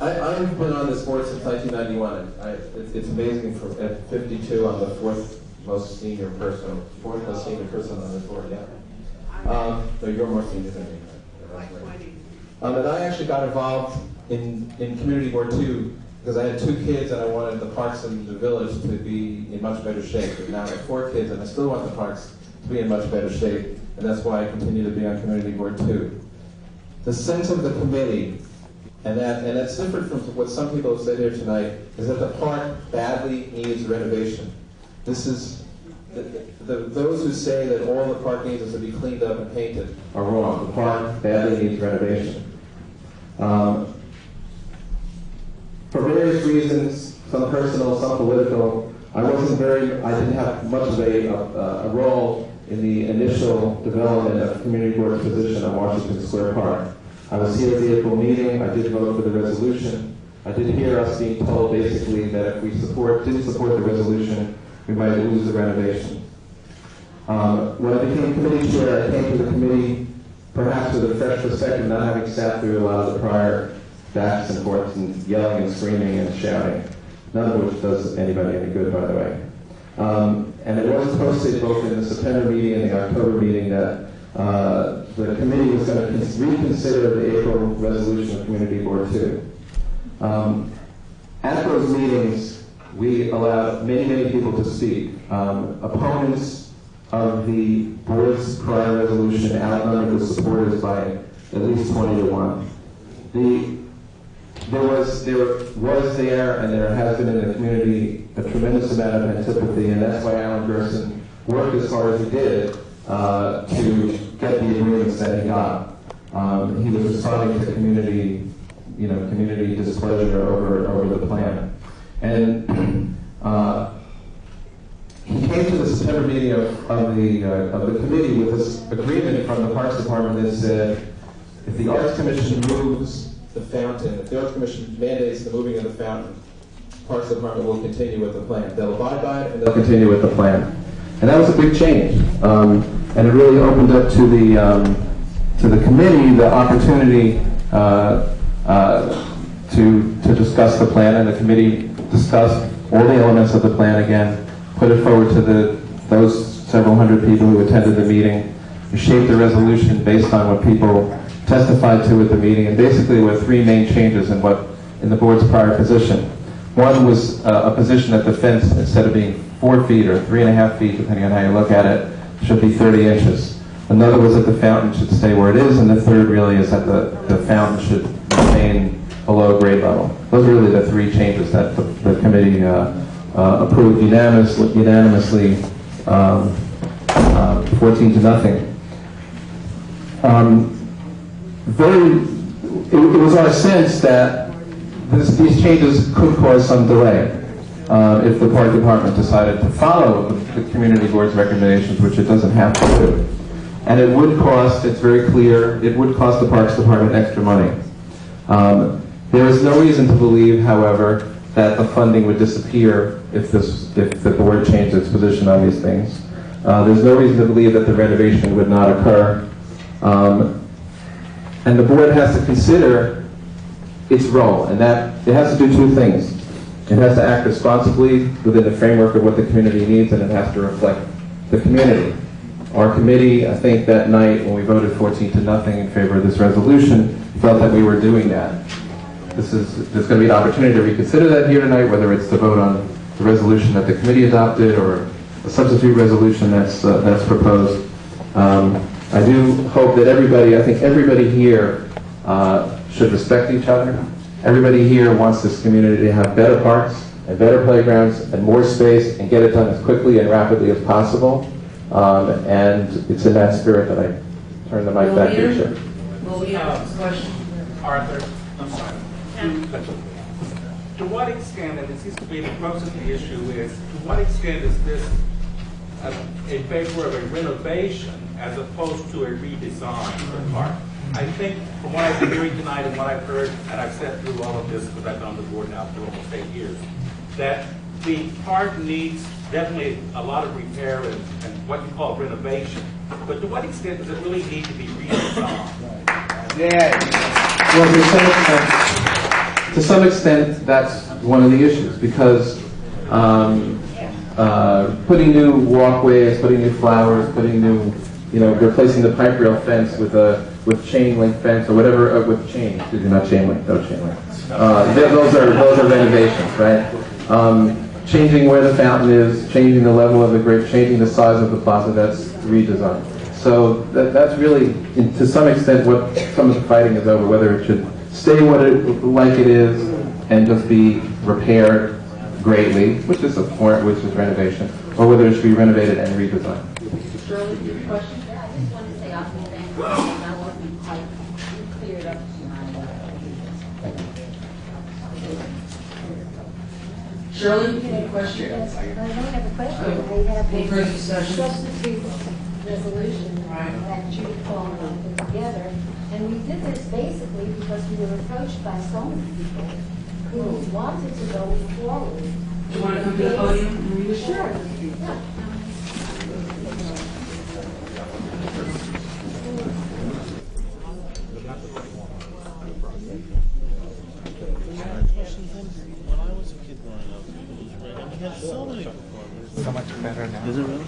I've been on this board since 1991. It's amazing at 52, I'm the fourth most senior person on this board, yeah. So you're more senior than me. And I actually got involved in Community Board 2 because I had 2 kids and I wanted the parks in the village to be in much better shape. And now I have 4 kids and I still want the parks to be in much better shape. And that's why I continue to be on Community Board 2. The sense of the committee, and that's different from what some people have said here tonight, is that the park badly needs renovation. This is, those who say that all the park needs is to be cleaned up and painted are wrong. The park badly needs renovation. For various reasons, some personal, some political, I didn't have much of a role in the initial development of Community Board's position on Washington Square Park. I was here at the April meeting, I did vote for the resolution. I did hear us being told basically that if we didn't support the resolution, we might lose the renovation. When I became committee chair, I came to the committee perhaps with a fresh perspective, not having sat through a lot of the prior backs and forths and yelling and screaming and shouting, none of which does anybody any good, by the way. And it was posted both in the September meeting and the October meeting that the committee was going to reconsider the April resolution of Community Board 2. At those meetings, we allowed many, many people to speak. Opponents of the board's prior resolution outnumbered the supporters by at least 20 to 1. There was and there has been in the community a tremendous amount of antipathy, and that's why Alan Gerson worked as hard as he did to get the agreements that he got. He was responding to community displeasure over the plan, and he came to the September meeting of the committee with this agreement from the Parks Department that said, if the Arts Commission moves the fountain, if the Arts Commission mandates the moving of the fountain, Parks Department will continue with the plan. They'll abide by it and they'll continue with the plan. And that was a big change. And it really opened up to the committee the opportunity to discuss the plan, and the committee discussed all the elements of the plan again, put it forward to those several hundred people who attended the meeting. We shaped the resolution based on what people testified to at the meeting, and basically were three main changes in the board's prior position. One was a position that the fence, instead of being 4 feet or 3.5 feet, depending on how you look at it, should be 30 inches. Another was that the fountain should stay where it is, and the third really is that the fountain should remain below grade level. Those are really the three changes that the committee approved unanimously, 14-0. It was our sense that these changes could cause some delay if the park department decided to follow the community board's recommendations, which it doesn't have to do. And it would cost, it's very clear, it would cost the Parks Department extra money. There is no reason to believe, however, that the funding would disappear if the board changed its position on these things. There's no reason to believe that the renovation would not occur. And the board has to consider its role, and that it has to do two things. It has to act responsibly within the framework of what the community needs, and it has to reflect the community. Our committee, I think that night when we voted 14-0 in favor of this resolution, felt that we were doing that. There's going to be an opportunity to reconsider that here tonight, whether it's to vote on the resolution that the committee adopted or a substitute resolution that's proposed. I do hope that I think everybody here should respect each other. Everybody here wants this community to have better parks and better playgrounds and more space and get it done as quickly and rapidly as possible. And it's in that spirit that I turn the mic back to you, Chair. Well, we have a question. Arthur, I'm sorry. To what extent, and it seems to be the crux of the issue, is to what extent is this in favor of a renovation as opposed to a redesign of the park? I think from what I've been hearing tonight and what I've heard, and I've sat through all of this because I've been on the board now for almost 8 years, that the park needs definitely a lot of repair and what you call renovation. But to what extent does it really need to be redesigned? Well, to some extent, that's one of the issues, because putting new walkways, putting new flowers, putting new, replacing the pipe rail fence with chain link fence or whatever, with chain, excuse me, not chain link, no chain link. Those are renovations, right? Changing where the fountain is, changing the level of the grade, changing the size of the plaza, that's redesign. So that's really, to some extent, what some of the fighting is over, whether it should stay like it is and just be repaired greatly, which is renovation, or whether it should be renovated and redesigned. Shirley, your question? Yeah, I just wanted to say I'll be thankful. I wasn't quite cleared up tonight. Shirley, you have a question? Yes, I don't have a question. Okay. I have Any further discussion? substitute resolution that Judy Paul put together. And we did this basically because we were approached by so many people who wanted to go forward. Do you want to come to the podium and read it? Sure. Yeah. So much better now. Is it really?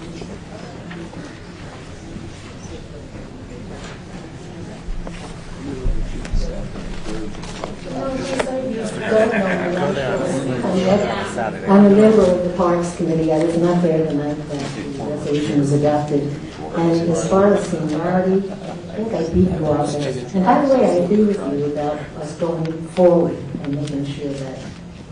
I'm a member of the Parks Committee. I was not there the night that the resolution was adopted. And as far as seniority, I think I beat you off there. And by the way, I agree with you about us going forward and making sure that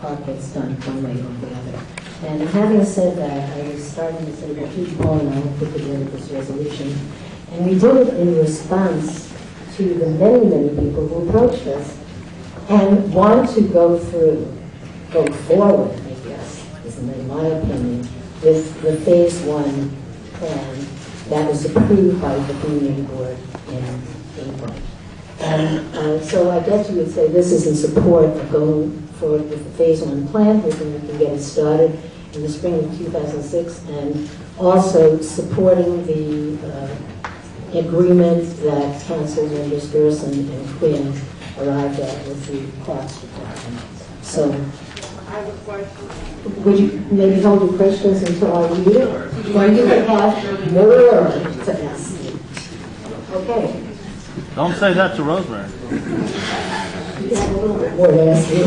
park gets done one way or the other. And having said that, I was starting to say that Judy Paul and I put together this resolution. And we did it in response to the many, many people who approached us and want to go forward, I guess, is in my opinion, with the phase 1 plan that was approved by the community board in April. And so I guess you would say this is in support of going forward with the phase 1 plan, hoping we can get it started in the spring of 2006, and also supporting the agreement that Council members Gerson and Quinn arrived at with the Parks Department. So, I have a question. would you maybe hold your questions until I read it? Or you could have more to ask me. Okay. Don't say that to Rosemary. You got a little bit more to ask you.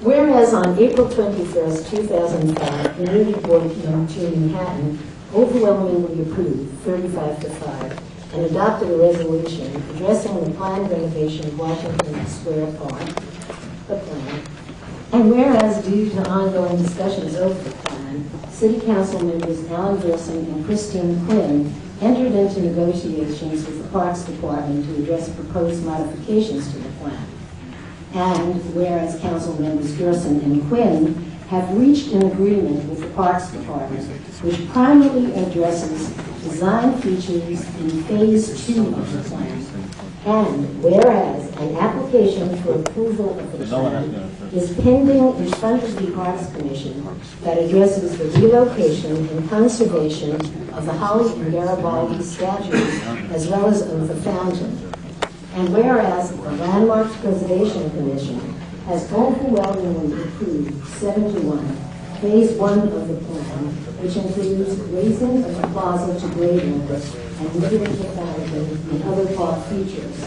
Whereas on April 21st, 2005, the newly board number 2 in Manhattan overwhelmingly approved 35 to 5 and adopted a resolution addressing the planned renovation of Washington Square Park, the plan. And whereas due to ongoing discussions over the plan, City Council members Alan Gerson and Christine Quinn entered into negotiations with the Parks Department to address proposed modifications to the plan. And whereas Council members Gerson and Quinn have reached an agreement with the Parks Department, which primarily addresses design features in Phase 2 of the plan. And whereas an application for approval of the plan is pending in front of the Parks Commission that addresses the relocation and conservation of the Holly and Garibaldi statues as well as of the fountain. And whereas the Landmarks Preservation Commission has overwhelmingly approved 7-1 Phase 1 of the plan, which includes raising of the plaza to grade level and limiting the fountain and other park features.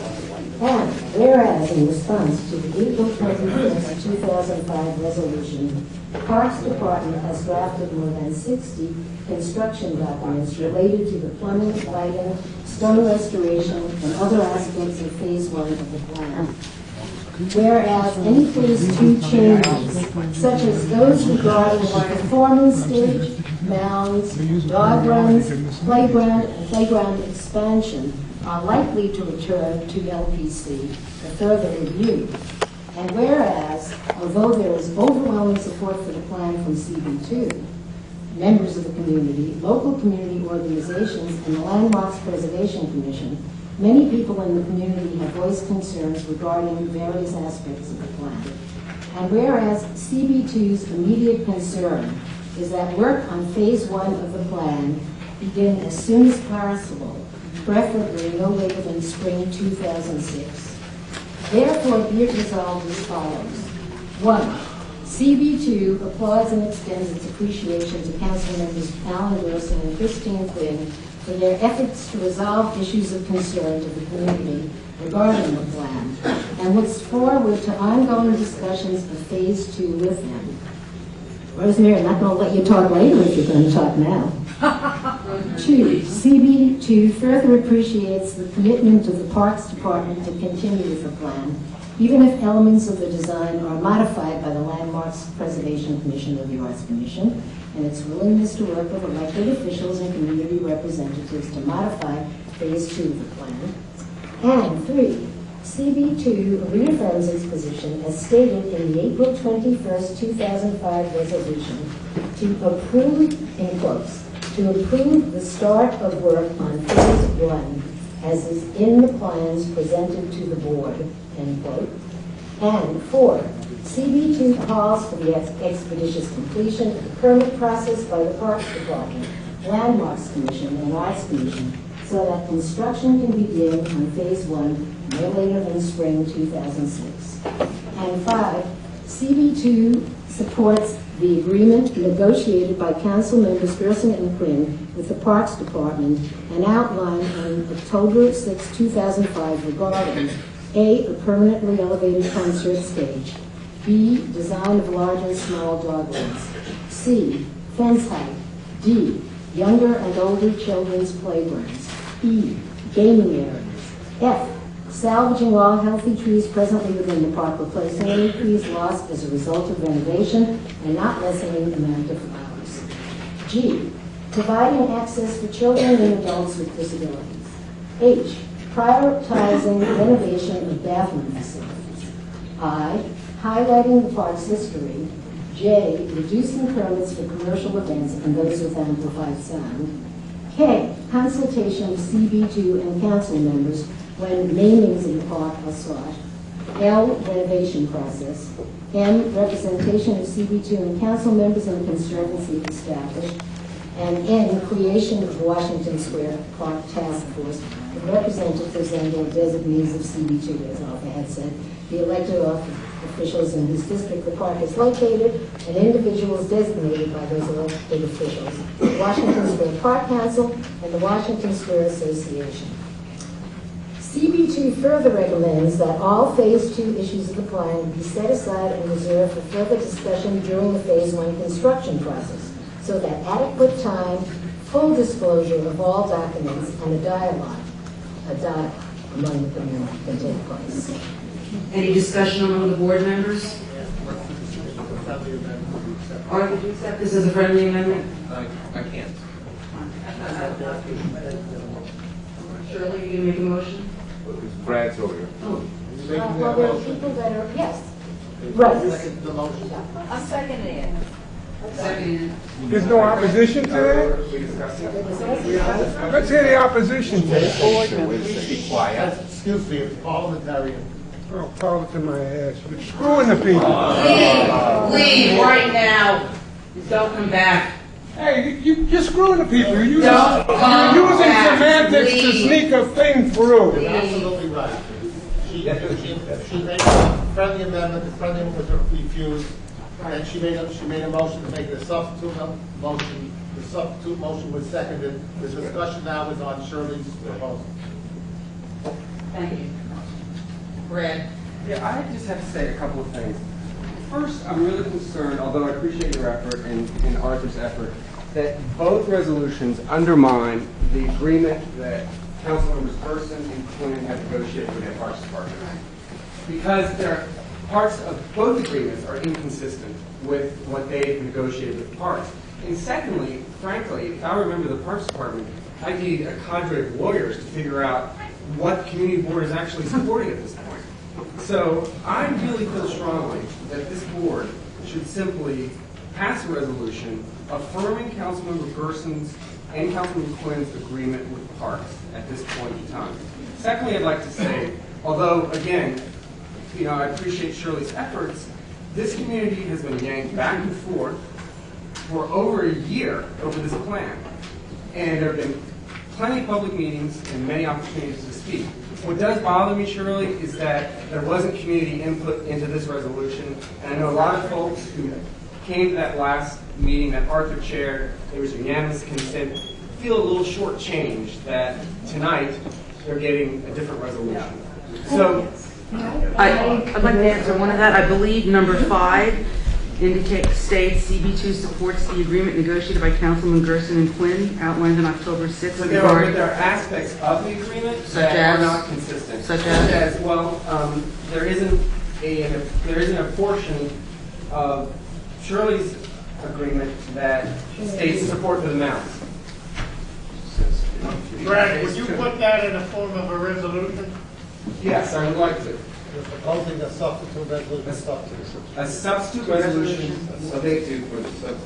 And whereas in response to the April 21st, 2005 resolution, the Parks Department has drafted more than 60 construction documents related to the plumbing, lighting, stone restoration, and other aspects of Phase 1 of the plan. Whereas any Phase 2 changes, such as those regarding the performance stage, mounds, dog runs, playground, and playground expansion, are likely to return to LPC for further review. And whereas, although there is overwhelming support for the plan from CB2, members of the community, local community organizations, and the Landmarks Preservation Commission, many people in the community have voiced concerns regarding various aspects of the plan. And whereas CB2's immediate concern is that work on Phase 1 of the plan begin as soon as possible, preferably no later than spring 2006. Therefore, be it resolved as follows. 1. CB2 applauds and extends its appreciation to Council members Alan Wilson and Christine Quinn for their efforts to resolve issues of concern to the community regarding the plan, and looks forward to ongoing discussions of Phase 2 with them. Rosemary, I'm not going to let you talk later if you're going to talk now. 2. CB2 further appreciates the commitment of the Parks Department to continue with the plan, even if elements of the design are modified by the Landmarks Preservation Commission or the Arts Commission, and its willingness to work with elected officials and community representatives to modify Phase 2 of the plan. And 3. CB2 reaffirms its position as stated in the April 21st, 2005 resolution to approve, in quotes, to approve the start of work on Phase 1 as is in the plans presented to the board, end quote. And 4. CB2 calls for the expeditious completion of the permit process by the Parks Department, Landmarks Commission, and Arts Commission so that construction can begin on Phase 1 no later than spring 2006. And 5. CB2 supports the agreement negotiated by Council members Gerson and Quinn with the Parks Department and outlined on October 6, 2005 regarding A permanently elevated concert stage, B, design of large and small dog runs, C, fence height, D, younger and older children's playgrounds, E, gaming areas, F, salvaging all healthy trees presently within the park, replacing any trees lost as a result of renovation and not lessening the amount of flowers. G, providing access for children and adults with disabilities. H, prioritizing renovation of bathroom facilities. I, highlighting the park's history. J, reducing permits for commercial events and those with amplified sound. K, consultation with CB2 and council members when namings in the park are sought. L, renovation process. M, representation of CB2 and council members in the conservancy established. And N, creation of the Washington Square Park Task Force with representatives and or designees of CB2, as Alpha had said, the elected officials in whose district the park is located, and individuals designated by those elected officials, the Washington Square Park Council, and the Washington Square Association. CB2 further recommends that all Phase 2 issues of the plan be set aside and reserved for further discussion during the Phase 1 construction process, so that adequate time, full disclosure of all documents, and a dialogue among the community can take place. Any discussion among the board members? Or would you accept this as a friendly amendment? I can't. Shirley, you make a motion? Brad's over here. Well, there are people that are, yes. Right. I'm seconding it. There's no opposition to that? Let's hear the opposition to it. Please be quiet. Excuse me, it's parliamentarian. Oh, call it to my ass. You're screwing the people. Leave right now. Don't come back. Hey, you're screwing the people. You're using Don't come semantics back. to Leave. sneak a thing through. You're absolutely right. She made a friendly amendment, the friendly amendment was refused, and she made a motion to make it a substitute motion. The substitute motion was seconded. The discussion now is on Shirley's proposal. Thank you. Brad? Yeah, I just have to say a couple of things. First, I'm really concerned, although I appreciate your effort and Arthur's effort, that both resolutions undermine the agreement that Councilmembers Person and Quinn have negotiated with the Parks Department. Because there are parts of both agreements are inconsistent with what they've negotiated with the Parks. And secondly, frankly, if I remember the Parks Department, I need a cadre of lawyers to figure out what community board is actually supporting at this point. So I really feel strongly that this board should simply pass a resolution affirming Councilmember Gerson's and Councilmember Quinn's agreement with the Parks at this point in time. Secondly, I'd like to say, although again, I appreciate Shirley's efforts, this community has been yanked back and forth for over a year over this plan. And there have been plenty of public meetings and many opportunities to speak. What does bother me, Shirley, is that there wasn't community input into this resolution. And I know a lot of folks who came to that last meeting that Arthur chaired, there was unanimous consent, feel a little shortchanged that tonight they're getting a different resolution. So I'd like to answer one of that. I believe number 5 states CB2 supports the agreement negotiated by Councilman Gerson and Quinn, outlined on October 6th. So there are aspects of the agreement that are not consistent. Such as? Well, there isn't a portion of Shirley's agreement that states support for the mounts. Brad, would you put that in the form of a resolution? Yes, I would like to. You're proposing a substitute resolution. A substitute resolution.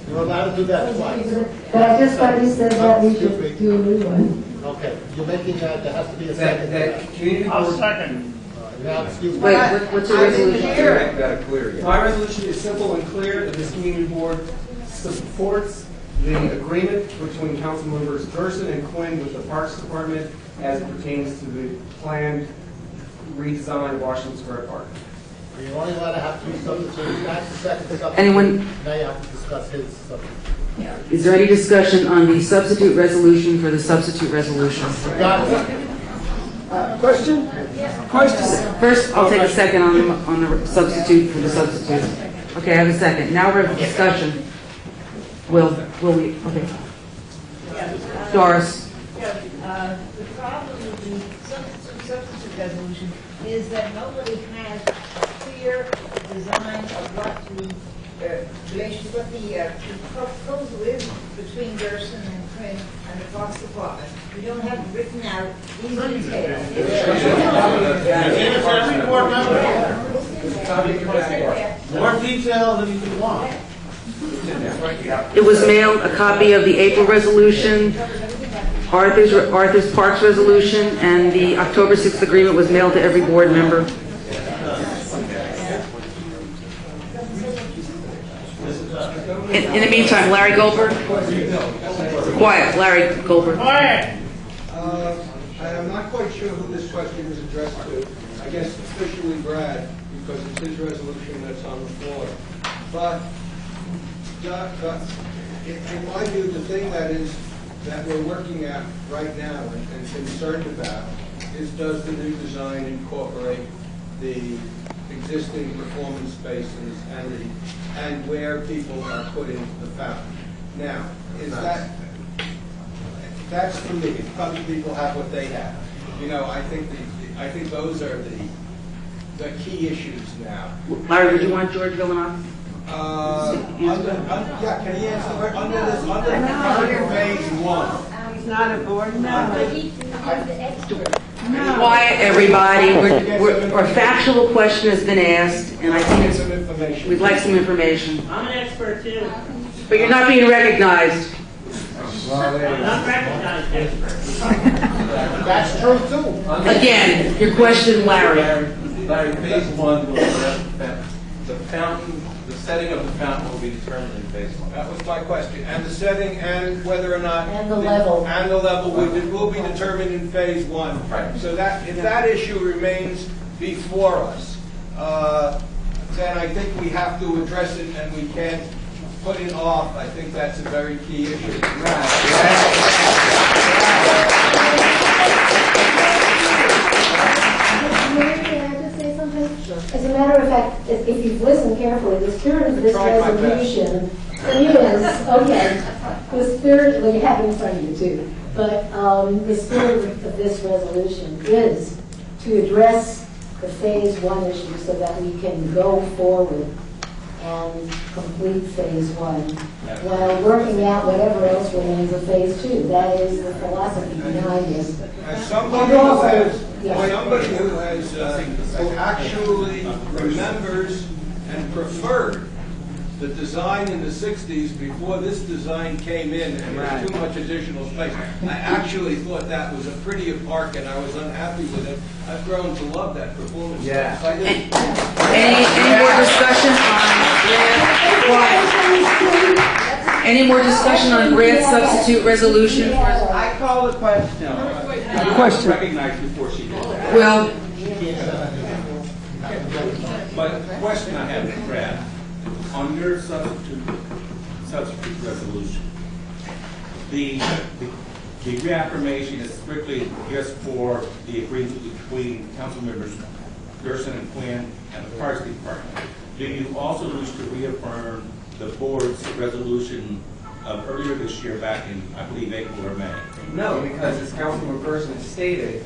You're allowed to do that twice. But I just thought you said that we should do a new one. Okay, you're making that, there has to be a second. I'll second. Now, excuse me. Wait, what's your resolution? My resolution is simple and clear, that this community board supports the agreement between council members Gerson and Quinn with the Parks Department as it pertains to the planned redesign of Washington Square Park. You're only allowed to have 2 substitutes. That's the second substitute. Anyone? Now you have to discuss his substitute. Is there any discussion on the substitute resolution for the substitute resolution? Question? Question? First, I'll take a second on the substitute for the substitute. Okay, I have a second. Now we're in discussion. Will we? Okay. Doris. The problem with the substitute resolution is that nobody has a clear design of what the proposal is between Gerson and Quinn and the Parks Department. We don't have it written out in detail. More detail than you could want. It was mailed a copy of the April resolution, Arthur's Parks resolution, and the October 6th agreement was mailed to every board member. In the meantime, Larry Goldberg. Quiet, Larry Goldberg. Quiet! I'm not quite sure who this question is addressed to. I guess officially Brad, because it's his resolution that's on the floor. But in my view, the thing that we're working at right now and concerned about is does the new design incorporate the existing performance spaces and where people are putting the fountain. Now, is that's for me. Other people have what they have. You know, I think those are the key issues now. Larry, would you want George going on? Yeah, can he answer under phase one? He's not a board member. Quiet, everybody. Our factual question has been asked, and I think we'd like some information. I'm an expert too. But you're not being recognized. I'm not recognized expert. That's true too. Again, your question, Larry. Larry, phase one will address the fountain, the setting of the fountain will be determined in phase one. That was my question. And the setting and whether or not... And the level. And the level will be determined in phase one. Right. So that if that issue remains before us, then I think we have to address it and we can't put it off. I think that's a very key issue. Mary, can I just say something? As a matter of fact, if you've listened carefully, the spirit of this resolution is, okay, the spirit, well, you have it in front of you too, but the spirit of this resolution is to address the phase one issue so that we can go forward and complete phase one while working out whatever else remains of phase two. That is the philosophy behind this. As somebody who has who actually remembers and preferred the design in the 60s before this design came in and there was too much additional space. I actually thought that was a prettier park and I was unhappy with it. I've grown to love that performance. Yeah. Any more discussion on any more discussion on grant substitute resolution? I call the question. Question. Recognized before she did that. Well, But the question I have, Brad, on your substitute resolution, the reaffirmation is strictly just for the agreement between council members Gerson and Quinn and the Parks Department. Do you also wish to reaffirm the board's resolution of earlier this year, back in, I believe, April or May? No, because as Councilman Person stated,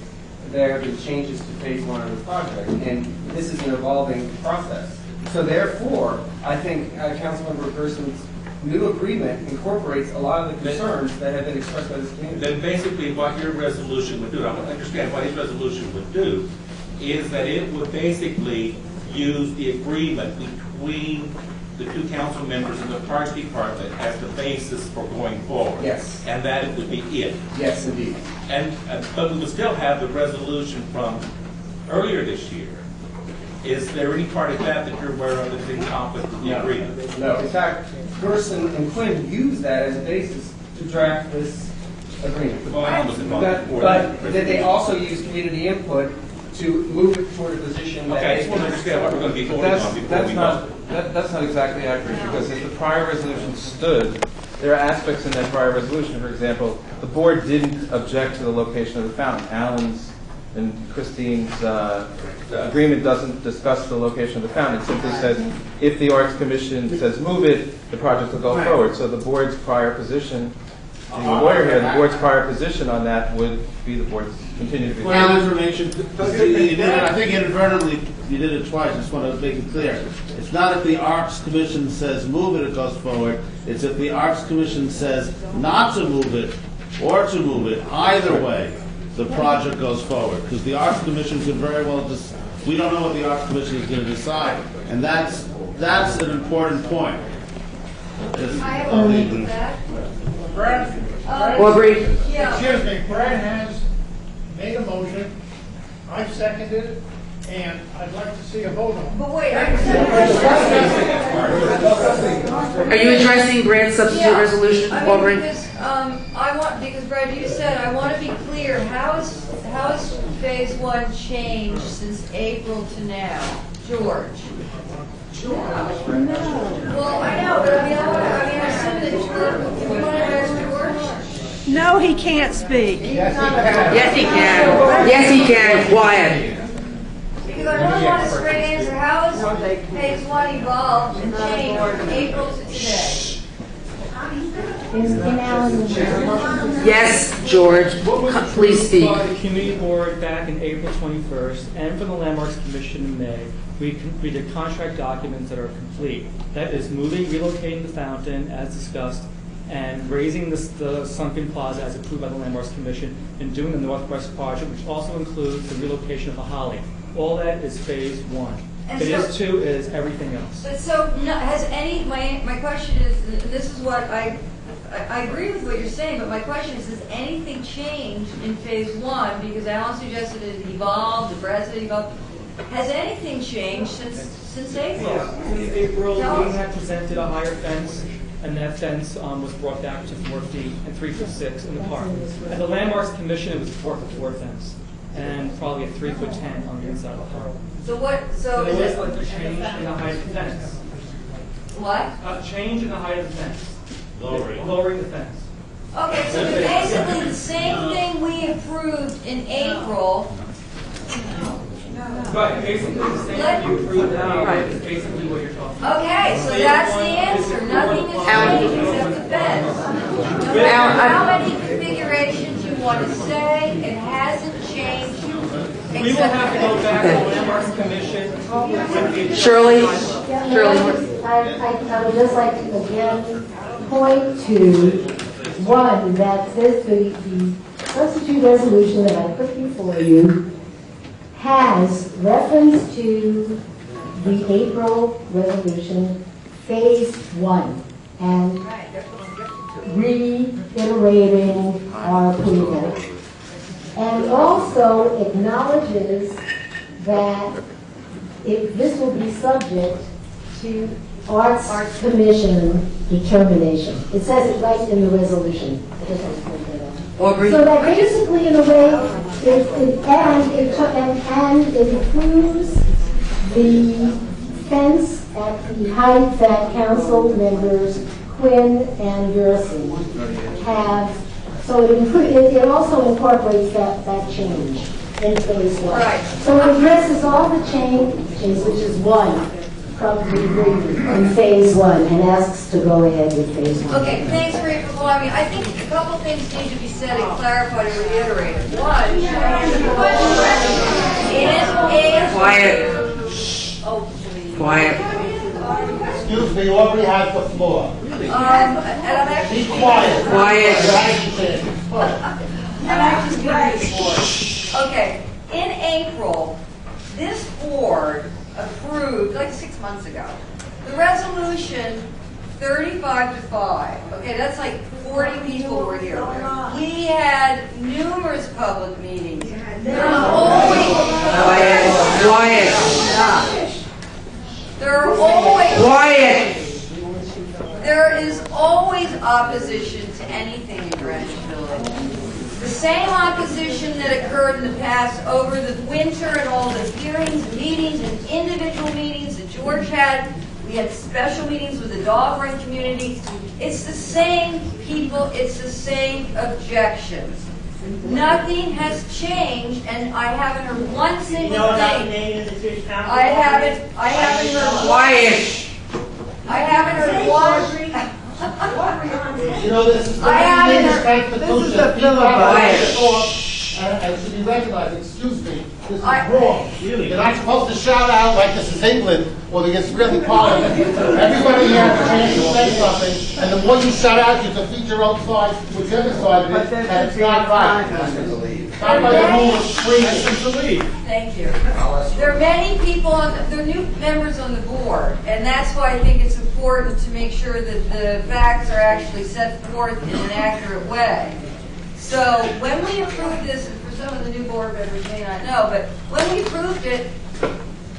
there have been changes to phase one of the project, and this is an evolving process. So therefore, I think Councilmember Person's new agreement incorporates a lot of the concerns that have been expressed by this community. Then basically what your resolution would do, I want to understand what his resolution would do, is that it would basically use the agreement between the two council members in the Parks Department as the basis for going forward. Yes. And that it would be it. Yes, indeed. But we would still have the resolution from earlier this year. Is there any part of that you're aware of that's in conflict with the agreement? No. In fact, Gerson and Quinn used that as a basis to draft this agreement. Well, I was involved before but that they also used community input to move it toward a position that... Okay, I just want to understand what we're going to be voting on before we vote. That's not exactly accurate, because as the prior resolution stood, there are aspects in that prior resolution. For example, the board didn't object to the location of the fountain. Alan's and Christine's agreement doesn't discuss the location of the fountain. It simply says if the Arts Commission says move it, the project will go forward. So the board's prior position, the lawyer here, the board's prior position on that would be the board's continue to be. Point of information, I think inadvertently you did it twice. I just want to make it clear. It's not if the Arts Commission says move it goes forward. It's if the Arts Commission says not to move it or to move it. Either way, the project goes forward. Because the Arts Commission could very well just, we don't know what the Arts Commission is going to decide. And that's an important point. Brad? Aubrey? Excuse me, Brad has made a motion, I seconded it, and I'd like to see a vote on it. But wait, Are you addressing grant substitute resolution, Aubrey? Because Brad, you said, I want to be clear, how has phase one changed since April to now? George? Well, I know, but I assume that George, you want to ask George? No, he can't speak. Yes, he can. Yes, he can. Quiet. Because I really want to straight answer, how is phase one evolved and changed from April to today? Yes, George. Please speak. By the community board back in April 21st, and from the Landmarks Commission in May, we completed contract documents that are complete. That is relocating the fountain as discussed, and raising the sunken plaza as approved by the Landmarks Commission, and doing the Northwest project, which also includes the relocation of the Holly. All that is phase one. And Phase two is everything else. But so, has any, my question is, and this is what I agree with what you're saying, but my question is, has anything changed in phase one? Because Alan suggested it evolved, the president evolved. Has anything changed since April? Yeah, in April, we had presented a higher fence, and that fence was brought back to 4 feet and 3'6" in the park. At the Landmarks Commission, it was a 4'4" fence, and probably a 3'10" on the inside of the park. So what? So there was like a change in the height of the fence. What? A change in the height of the fence. Lowering the fence. Okay, so it's basically the same thing we approved in April. Right, basically the same thing you approved now is basically what you're talking about. Okay, so that's the answer. Nothing has changed except the fence. No matter how many configurations you want to say, it hasn't changed. We will have to go back to the Landmarks Commission. Shirley? I would just like to again point to one, that the substitute resolution that I put before you has reference to the April resolution, phase one, and reiterating our approval. And also acknowledges that this will be subject to Arts Commission determination. It says it right in the resolution. Aubrey? So that basically, in a way, it approves the fence at the height that council members Quinn and Gerson have. So it also incorporates that change in phase one. Right. So it addresses all the changes, which is one from the agreement in phase one, and asks to go ahead with phase one. Okay, thanks for your I mean, I think a couple things need to be said and clarified and reiterated. One, in Quiet. Oh, please. Quiet. Excuse me, Aubrey has the floor. And I'm actually... Be quiet. Quiet. I'm actually curious. Okay, in April, this board approved, like 6 months ago, the resolution 35-5. Okay, that's like 40 people were here. We had numerous public meetings. There are always... Quiet. There are always... Quiet. There is always opposition to anything in Greenwich Village. The same opposition that occurred in the past over the winter and all the hearings, meetings, and individual meetings that George had. We had special meetings with the dog run community. It's the same people, it's the same objections. Nothing has changed, and I haven't heard one single thing. I haven't heard Quiet. I haven't heard one. You know, this is I haven't the heard. This is the filibuster. And should be recognized. Excuse me, this is wrong. You're not supposed to shout out like this is England or this really Parliament. Everybody here has a chance to say something, and the more you shout out, you defeat your own side, whichever side it is, and it's not right. Not by the rule of three. Thank you. There are many people, there are new members on the board, and that's why I think it's important to make sure that the facts are actually set forth in an accurate way. So when we approved this, and for some of the new board members may not know, but when we approved it,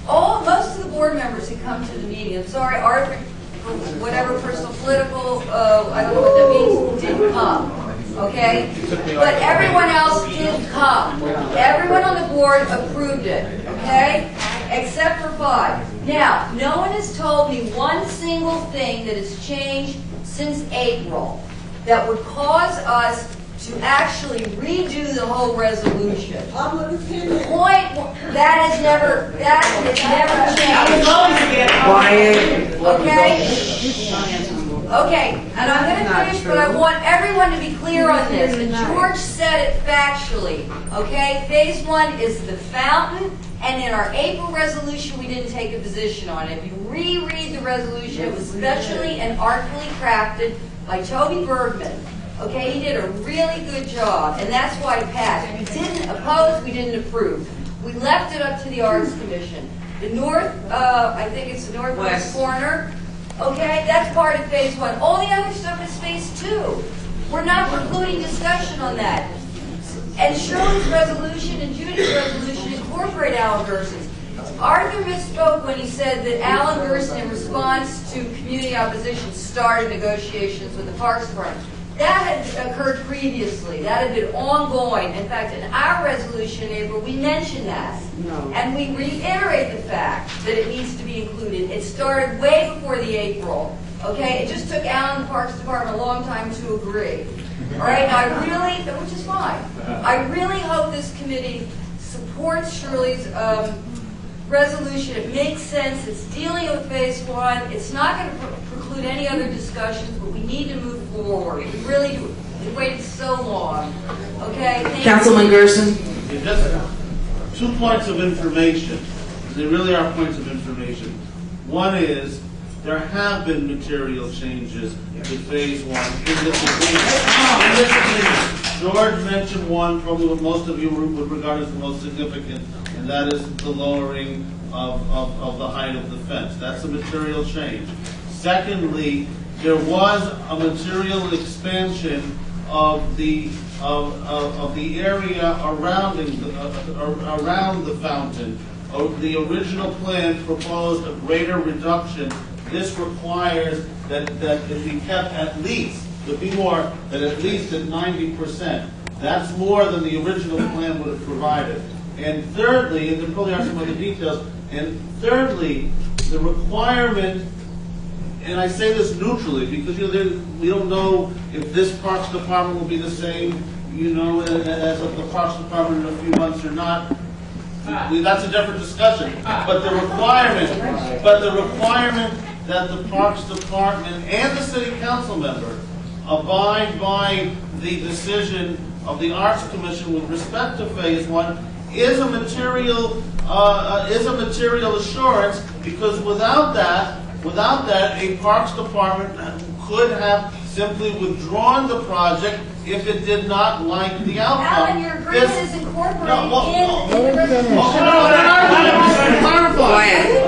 most of the board members had come to the meeting. I'm sorry, Arthur, for whatever personal, political, I don't know what that means, didn't come. Okay? But everyone else did come. Everyone on the board approved it. Okay? Except for 5. Now, no one has told me one single thing that has changed since April that would cause us to actually redo the whole resolution. Public opinion. Point, that has never changed. Okay, and I'm going to finish, but I want everyone to be clear on this. And George said it factually. Okay, phase 1 is the fountain, and in our April resolution, we didn't take a position on it. If you reread the resolution, it was specially and artfully crafted by Toby Bergman. Okay, he did a really good job, and that's why it passed. We didn't oppose, we didn't approve. We left it up to the Arts Commission. The north, I think it's the northwest corner. Okay, that's part of phase 1. All the other stuff is phase 2. We're not precluding discussion on that. And Shirley's resolution and Judy's resolution incorporate Alan Gerson's. Arthur misspoke when he said that Alan Gerson, in response to community opposition, started negotiations with the Parks Department. That had occurred previously. That had been ongoing. In fact, in our resolution in April, we mentioned that. No. And we reiterate the fact that it needs to be included. It started way before the April. Okay? It just took Alan and the Parks Department a long time to agree. All right? Now, I really, which is fine. I really hope this committee supports Shirley's resolution. It makes sense. It's dealing with phase 1. It's not going to preclude any other discussions, but we need to move forward. We really do. We waited so long. Okay? Councilman Gerson. Just 2 points of information. They really are points of information. One is there have been material changes to phase 1 in this agreement. George mentioned one, probably what most of you would regard as the most significant, and that is the lowering of the height of the fence. That's a material change. Secondly, there was a material expansion of the area around the fountain. The original plan proposed a greater reduction. This requires that it be kept at least, to be more, that at least at 90%. That's more than the original plan would have provided. And thirdly, and there probably are some other details, and thirdly, the requirement, and I say this neutrally because we don't know if this Parks Department will be the same, as of the Parks Department in a few months or not. That's a different discussion. But the requirement that the Parks Department and the City Council member abide by the decision of the Arts Commission with respect to phase 1 is a material assurance, because without that, a Parks Department could have simply withdrawn the project if it did not like the outcome. Alan, your agreement is incorporated in the resolution. Quiet.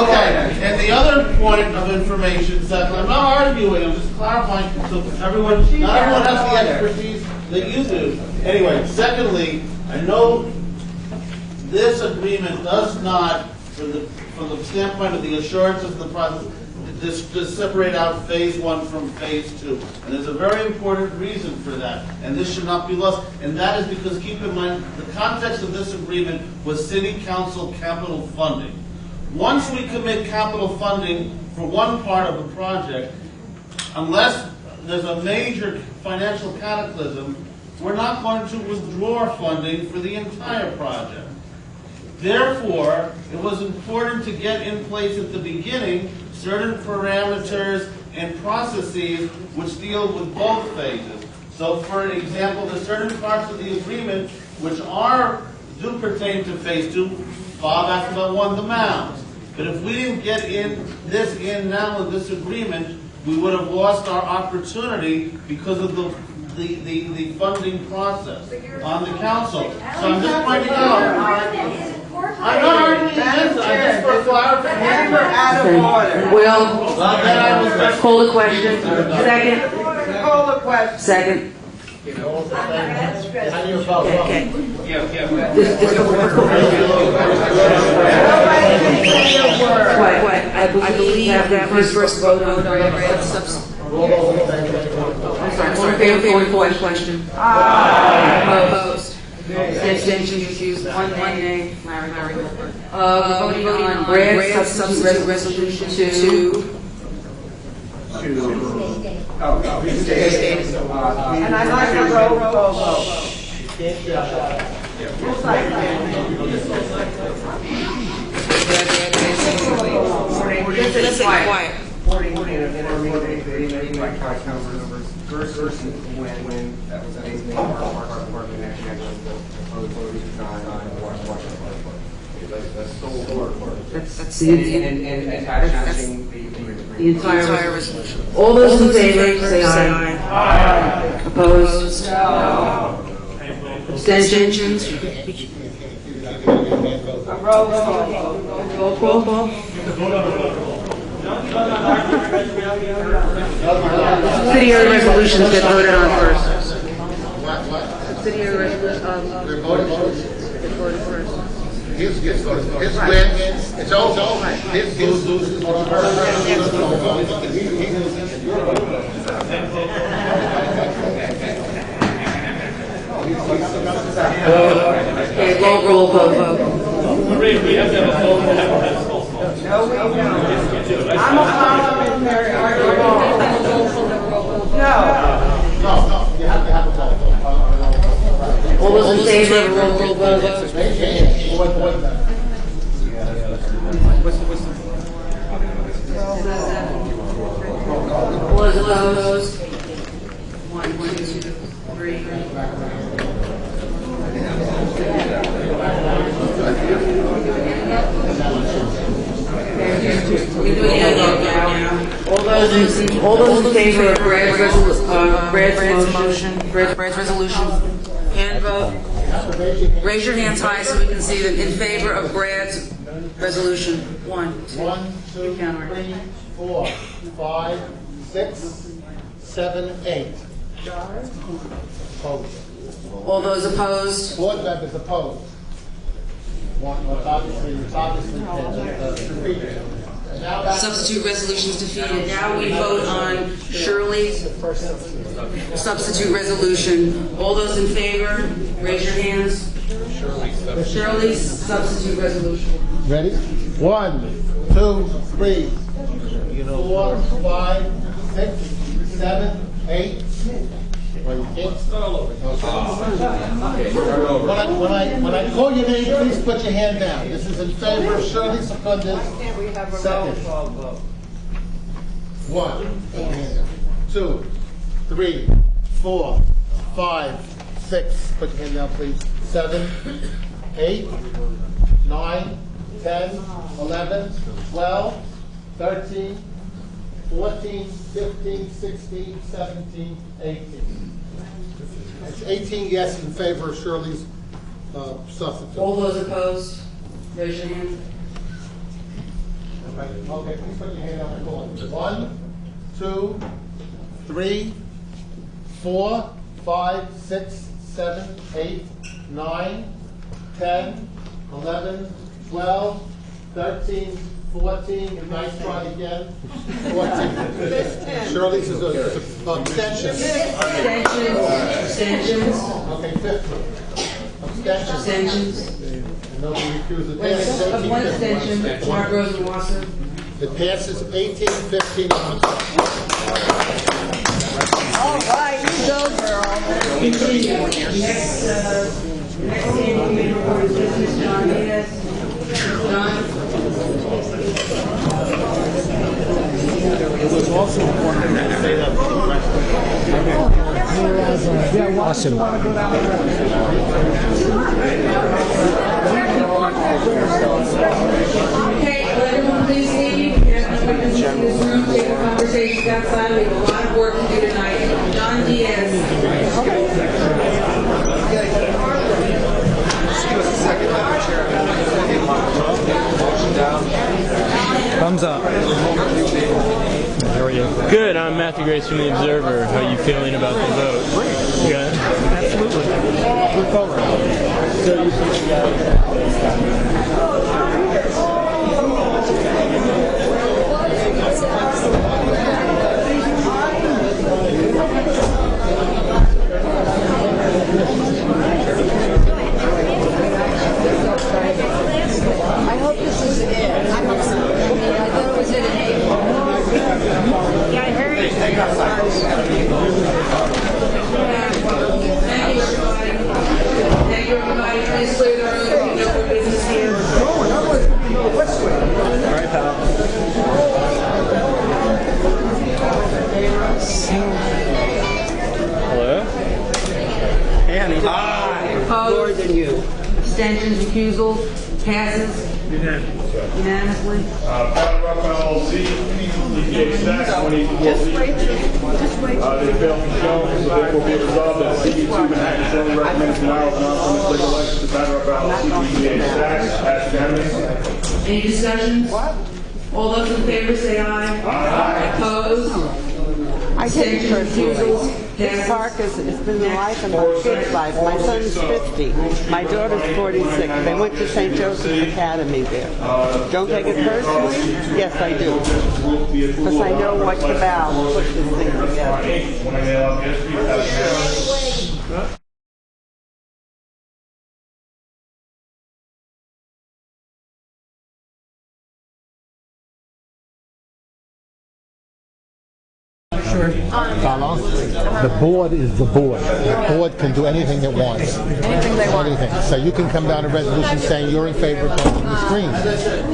Okay, and the other point of information, Seth, I'm not arguing, I'm just clarifying, so everyone, not everyone has the expertise that you do. Anyway, secondly, I know this agreement does not, from the standpoint of the assurance of the process, to separate out phase 1 from phase 2. And there's a very important reason for that, and this should not be lost. And that is because, keep in mind, the context of this agreement was City Council capital funding. Once we commit capital funding for one part of a project, unless there's a major financial cataclysm, we're not going to withdraw funding for the entire project. Therefore, it was important to get in place at the beginning certain parameters and processes which deal with both phases. So, for example, there's certain parts of the agreement which do pertain to phase 2. Bob asked about one, the mounds. But if we didn't get this in now with this agreement, we would have lost our opportunity because of the funding process on the council. So I'm just pointing out. I'm not arguing against it. I'm just for clarification. Out of order. Will, call the question. Second. Call the question. Second. Okay. I believe that was first vote on the red substance. I'm sorry, all in favor of the question? Opposed? Abstentions, excused, one nay. Larry. Voting on red substitute resolution 2. And I'd like a roll call vote. Listen, quiet. According to the meeting by council members versus when that was amazing park connection with the proposed design on Washington Park. That's the whole part. That's And challenging the entire resolution. All those in favor, say aye. Aye. Opposed? No. Abstentions? Roll call. Subsidiary resolutions get voted on first. Subsidiary resolutions get voted first. His wins, it's over. His loses. Okay, roll call vote. We have to have a full No, we don't. I'm a parliamentary. No. You have to have a vote. All those in favor of roll call vote? All those opposed? 1, 2, 3. All those in favor of Brad's resolution, hand vote. Raise your hands high so we can see them in favor of Brad's resolution. 1, 2, 3, 4, 5, 6, 7, 8. Opposed. All those opposed? Board members opposed. Obviously defeated. Now back to Substitute resolutions defeated. Now we vote on Shirley's substitute resolution. All those in favor, raise your hands. Shirley's substitute resolution. Ready? 1, 2, 3, 4, 5, 6, 7, 8. Well, you can't stall over. When I call your name, please put your hand down. This is in favor of Shirley Secunda's. Can't we have a Second. roll call vote? 1, 2, 3, 4, 5, 6. Put your hand down, please. 7, 8, 9, 10, 11, 12, 13, 14, 15, 16, 17, 18. It's 18 yes in favor of Shirley's substitute. All those opposed, raise your hand. Okay, please put your hand on the call. 1, 2, 3, 4, 5, 6, 7, 8, 9, 10, 11, 12, 13, 14, nice try again. 14. Shirley's is abstention. Abstentions. Okay, 15. Abstentions. Nobody recused it. One abstention, Mark Rosenwasser. It passes 18, 15. All right, you go, girl. Next standing member is Justice John Diaz. John. It was also important to say that. Awesome. Okay, let everyone please leave. We have no business in this room. Take the conversations outside. We have a lot of work to do tonight. John Diaz. Thumbs up. How are you? Good. I'm Matthew Grace from The Observer. How are you feeling about the vote? Good? Absolutely. Move forward. So you I hope this is it. I hope so. I thought it was in April. Yeah, I heard Aye. More than you. Abstentions, recusals, passes unanimously. Pat Rupp LLC, EPA Stacks, 24B. They failed to show, so therefore be it resolved that CB2 Manhattan Zoning recommends denial of non-permanent liquor license to Pat Rupp LLC, EPA Stacks, as unanimous. Any discussions? All those in favor say aye. Aye. Opposed? I take it personally. This park has been the life of my kid's life. My son's 50. My daughter's 46. They went to St. Joseph's Academy there. Don't take it personally? Yes, I do. Because I know what Cabal put this thing together. Follow? The board is the board. The board can do anything it wants. Anything they want. Anything. So you can come down a resolution saying you're in favor of closing the screens.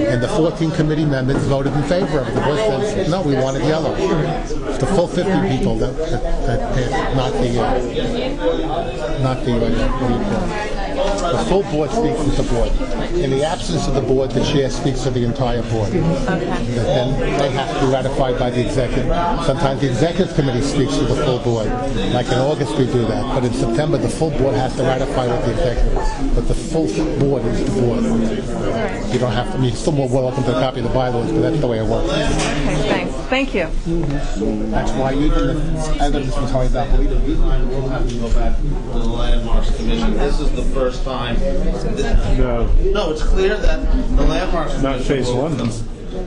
And the 14 committee members voted in favor of it. The board says, no, we wanted yellow. It's the full 50 people that passed, not the what do you call it? The full board speaks with the board. In the absence of the board, the chair speaks for the entire board. Then they have to be ratified by the executive. Sometimes the executive committee speaks for the full board. Like in August we do that. But in September the full board has to ratify with the executive. But the full board is the board. You don't have to, you're still more welcome to a copy of the bylaws, but that's the way it works. Okay, thanks. Thank you. That's why even I was talking about believing We'll have to go back to the Landmarks Commission. This is the first time. No, it's clear that the Landmarks Commission. Not phase one.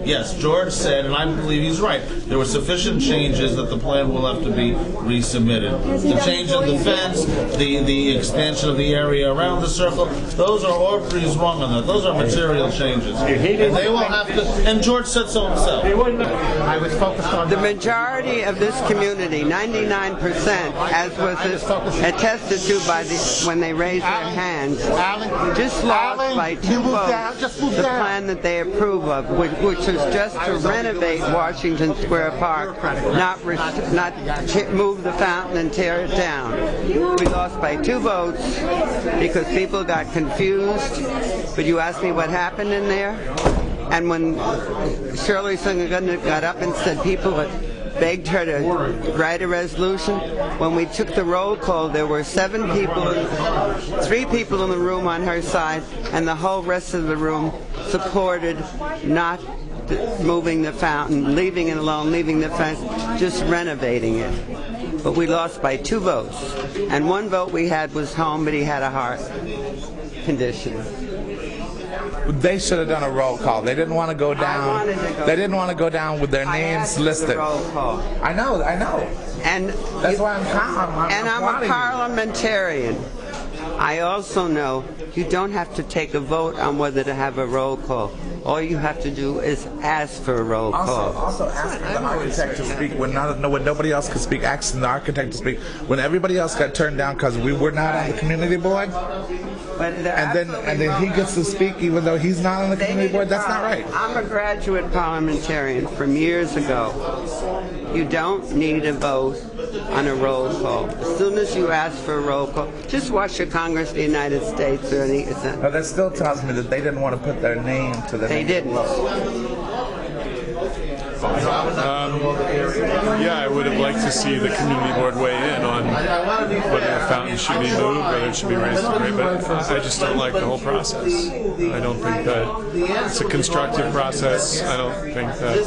Yes, George said, and I believe he's right, there were sufficient changes that the plan will have to be resubmitted. The change of the fence, the expansion of the area around the circle, those are Audrey's wrong on that. Those are material changes. And they will have to, and George said so himself. I was focused on the majority of this community, 99%, as was attested to by when they raised their hands, just lost by 2 votes the plan that they approve of, which is just to renovate Washington Square Park, not move the fountain and tear it down. We lost by 2 votes because people got confused. But you asked me what happened in there, and when Shirley Sungagunda got up and said people had begged her to write a resolution, when we took the roll call, there were 3 people in the room on her side, and the whole rest of the room supported not moving the fountain, leaving it alone, leaving the fence, just renovating it. But we lost by 2 votes. And 1 vote we had was home, but he had a heart condition. They should have done a roll call. They didn't want to go down. They didn't want to go down with their names listed. I know. And that's why I'm a parliamentarian. I also know you don't have to take a vote on whether to have a roll call. All you have to do is ask for a roll call. Also asking the architect to speak when nobody else could speak. Asking the architect to speak when everybody else got turned down because we were not on the community board. And then he gets to speak even though he's not on the community board. That's not right. I'm a graduate parliamentarian from years ago. You don't need a vote on a roll call. As soon as you ask for a roll call, just watch your Congress of the United States or any. No, that still tells me that they didn't want to put their name to the. They didn't. Yeah, I would have liked to see the community board weigh in on whether the fountain should be moved, whether it should be raised to grade, but I just don't like the whole process. I don't think that it's a constructive process. I don't think that,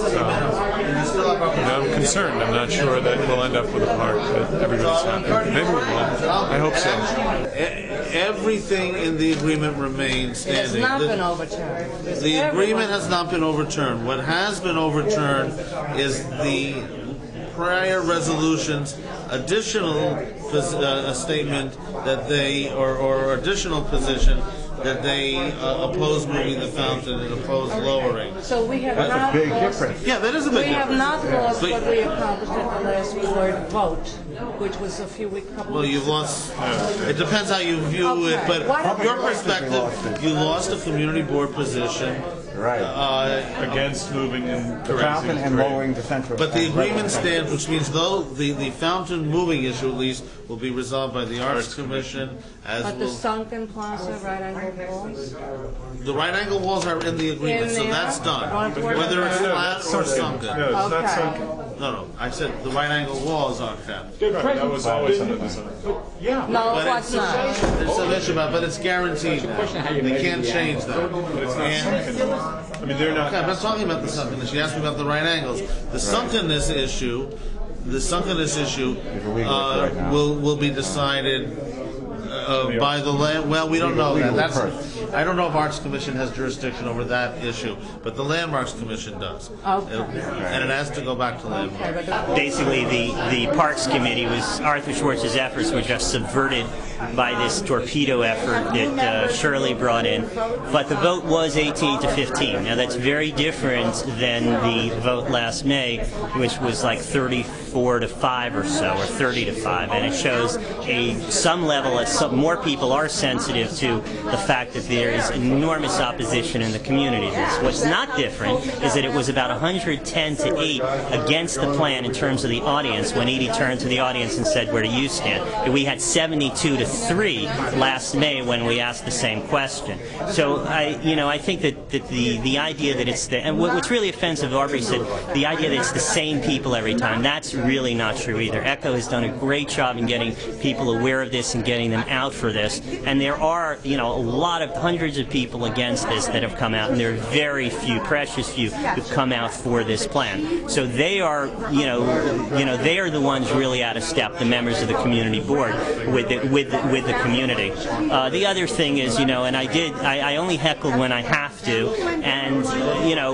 I'm concerned. I'm not sure that we'll end up with a park that everybody's happy. Maybe we will. I hope so. Everything in the agreement remains standing. It has not been overturned. The agreement has not been overturned. What has been overturned is the prior resolution's additional statement that they, or additional position that they oppose moving the fountain and oppose lowering. So we have That's not a big lost, difference. Yeah, that is a big difference. We have not lost But- what we accomplished at the last board vote, which was a few weeks. Well, you've lost. It depends how you view it, but What from your perspective, you lost a community board position Against moving and The fountain and lowering the central. But the agreement stands, which means though the fountain moving issue at least will be resolved by the Arts Commission, as But the will sunken plaza right angle walls? the right angle walls are in the agreement, so that's done. Whether it's flat or sunken. No, it's not sunken. No, I said the right angle walls are kept. That was always under the zone. No, But what's not? There's some issue about, but it's guaranteed now. They can't change that. But it's not sunken. I mean, they're not. Okay, I'm not talking about the sunkenness. You asked me about the right angles. The sunkenness issue will be decided by the land. Well, we don't know that. I don't know if Arts Commission has jurisdiction over that issue, but the Landmarks Commission does. Okay. And it has to go back to Landmarks. Basically, the Parks Committee was, Arthur Schwartz's efforts were just subverted by this torpedo effort that Shirley brought in. But the vote was 18-15. Now that's very different than the vote last May, which was like 34-5 or so, or 30-5. And it shows some level that more people are sensitive to the fact that there is enormous opposition in the community to this. What's not different is that it was about 110-8 against the plan in terms of the audience when Edie turned to the audience and said, "Where do you stand?" And we had 72-3 last May when we asked the same question. So I think that the idea that it's and what's really offensive, Aubrey said, the idea that it's the same people every time, that's really not true either. ECHO has done a great job in getting people aware of this and getting them out for this. And there are, a lot of hundreds of people against this that have come out, and there are very few, precious few, who've come out for this plan. So they are, they are the ones really out of step, the members of the community board, with the community. The other thing is, and I only heckle when I have to, and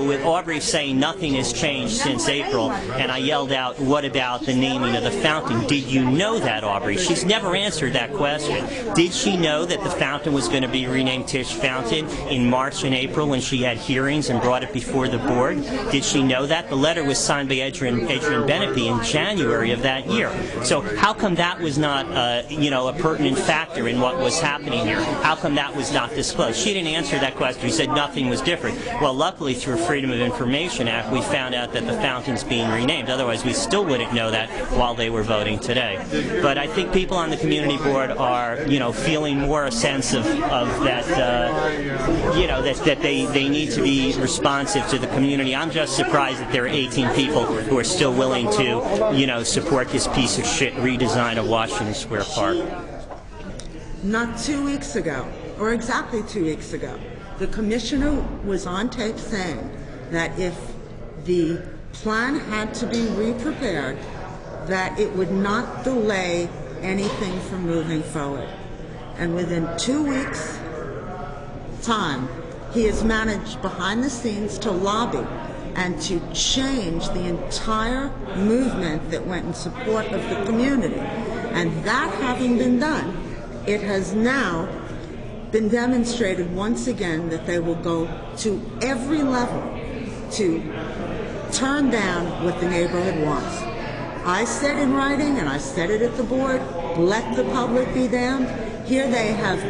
with Aubrey saying nothing has changed since April, and I yelled out, "What about the naming of the fountain?" Did you know that, Aubrey? She's never answered that question. Did she know that the fountain was going to be renamed Tisch Fountain in March and April when she had hearings and brought it before the board? Did she know that? The letter was signed by Adrian Benepi in January of that year. So how come that was not, a pertinent factor in what was happening here? How come that was not disclosed? She didn't answer that question. She said nothing was different. Well, luckily through Freedom of Information Act, we found out that the fountain's being renamed. Otherwise, we still wouldn't know that while they were voting today. But I think people on the community board are, feeling more a sense of that, that they need to be responsive to the community. I'm just surprised that there are 18 people who are still willing to, support this piece of shit redesign of Washington Square Park. Not 2 weeks ago, or exactly 2 weeks ago, the commissioner was on tape saying that if the plan had to be re-prepared, that it would not delay anything from moving forward. And within 2 weeks' time, he has managed behind the scenes to lobby and to change the entire movement that went in support of the community. And that having been done, it has now been demonstrated once again that they will go to every level to turn down what the neighborhood wants. I said in writing, and I said it at the board, let the public be damned. Here they have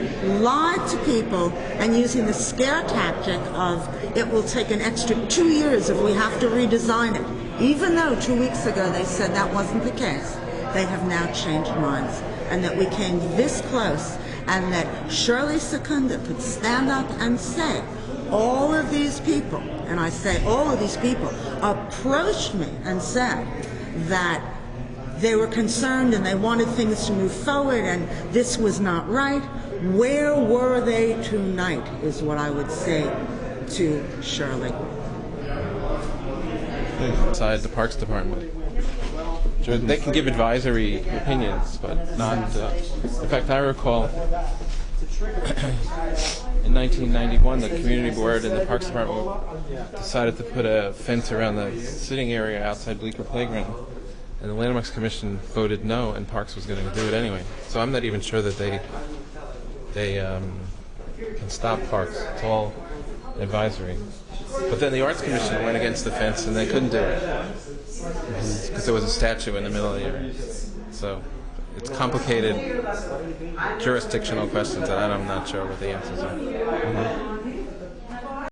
lied to people and using the scare tactic of it will take an extra 2 years if we have to redesign it. Even though 2 weeks ago they said that wasn't the case, they have now changed minds. And that we came this close, and that Shirley Secunda could stand up and say, all of these people, and I say all of these people, approached me and said that they were concerned and they wanted things to move forward and this was not right. Where were they tonight is what I would say to Shirley. Inside the Parks Department. They can give advisory opinions, but not... in fact, I recall in 1991 the community board and the Parks Department decided to put a fence around the sitting area outside Bleecker Playground. And the Landmarks Commission voted no, and Parks was going to do it anyway. So I'm not even sure that they can stop Parks. It's all advisory. But then the Arts Commission went against the fence, and they couldn't do it because there was a statue in the middle of the area. So it's complicated jurisdictional questions that I'm not sure what the answers are.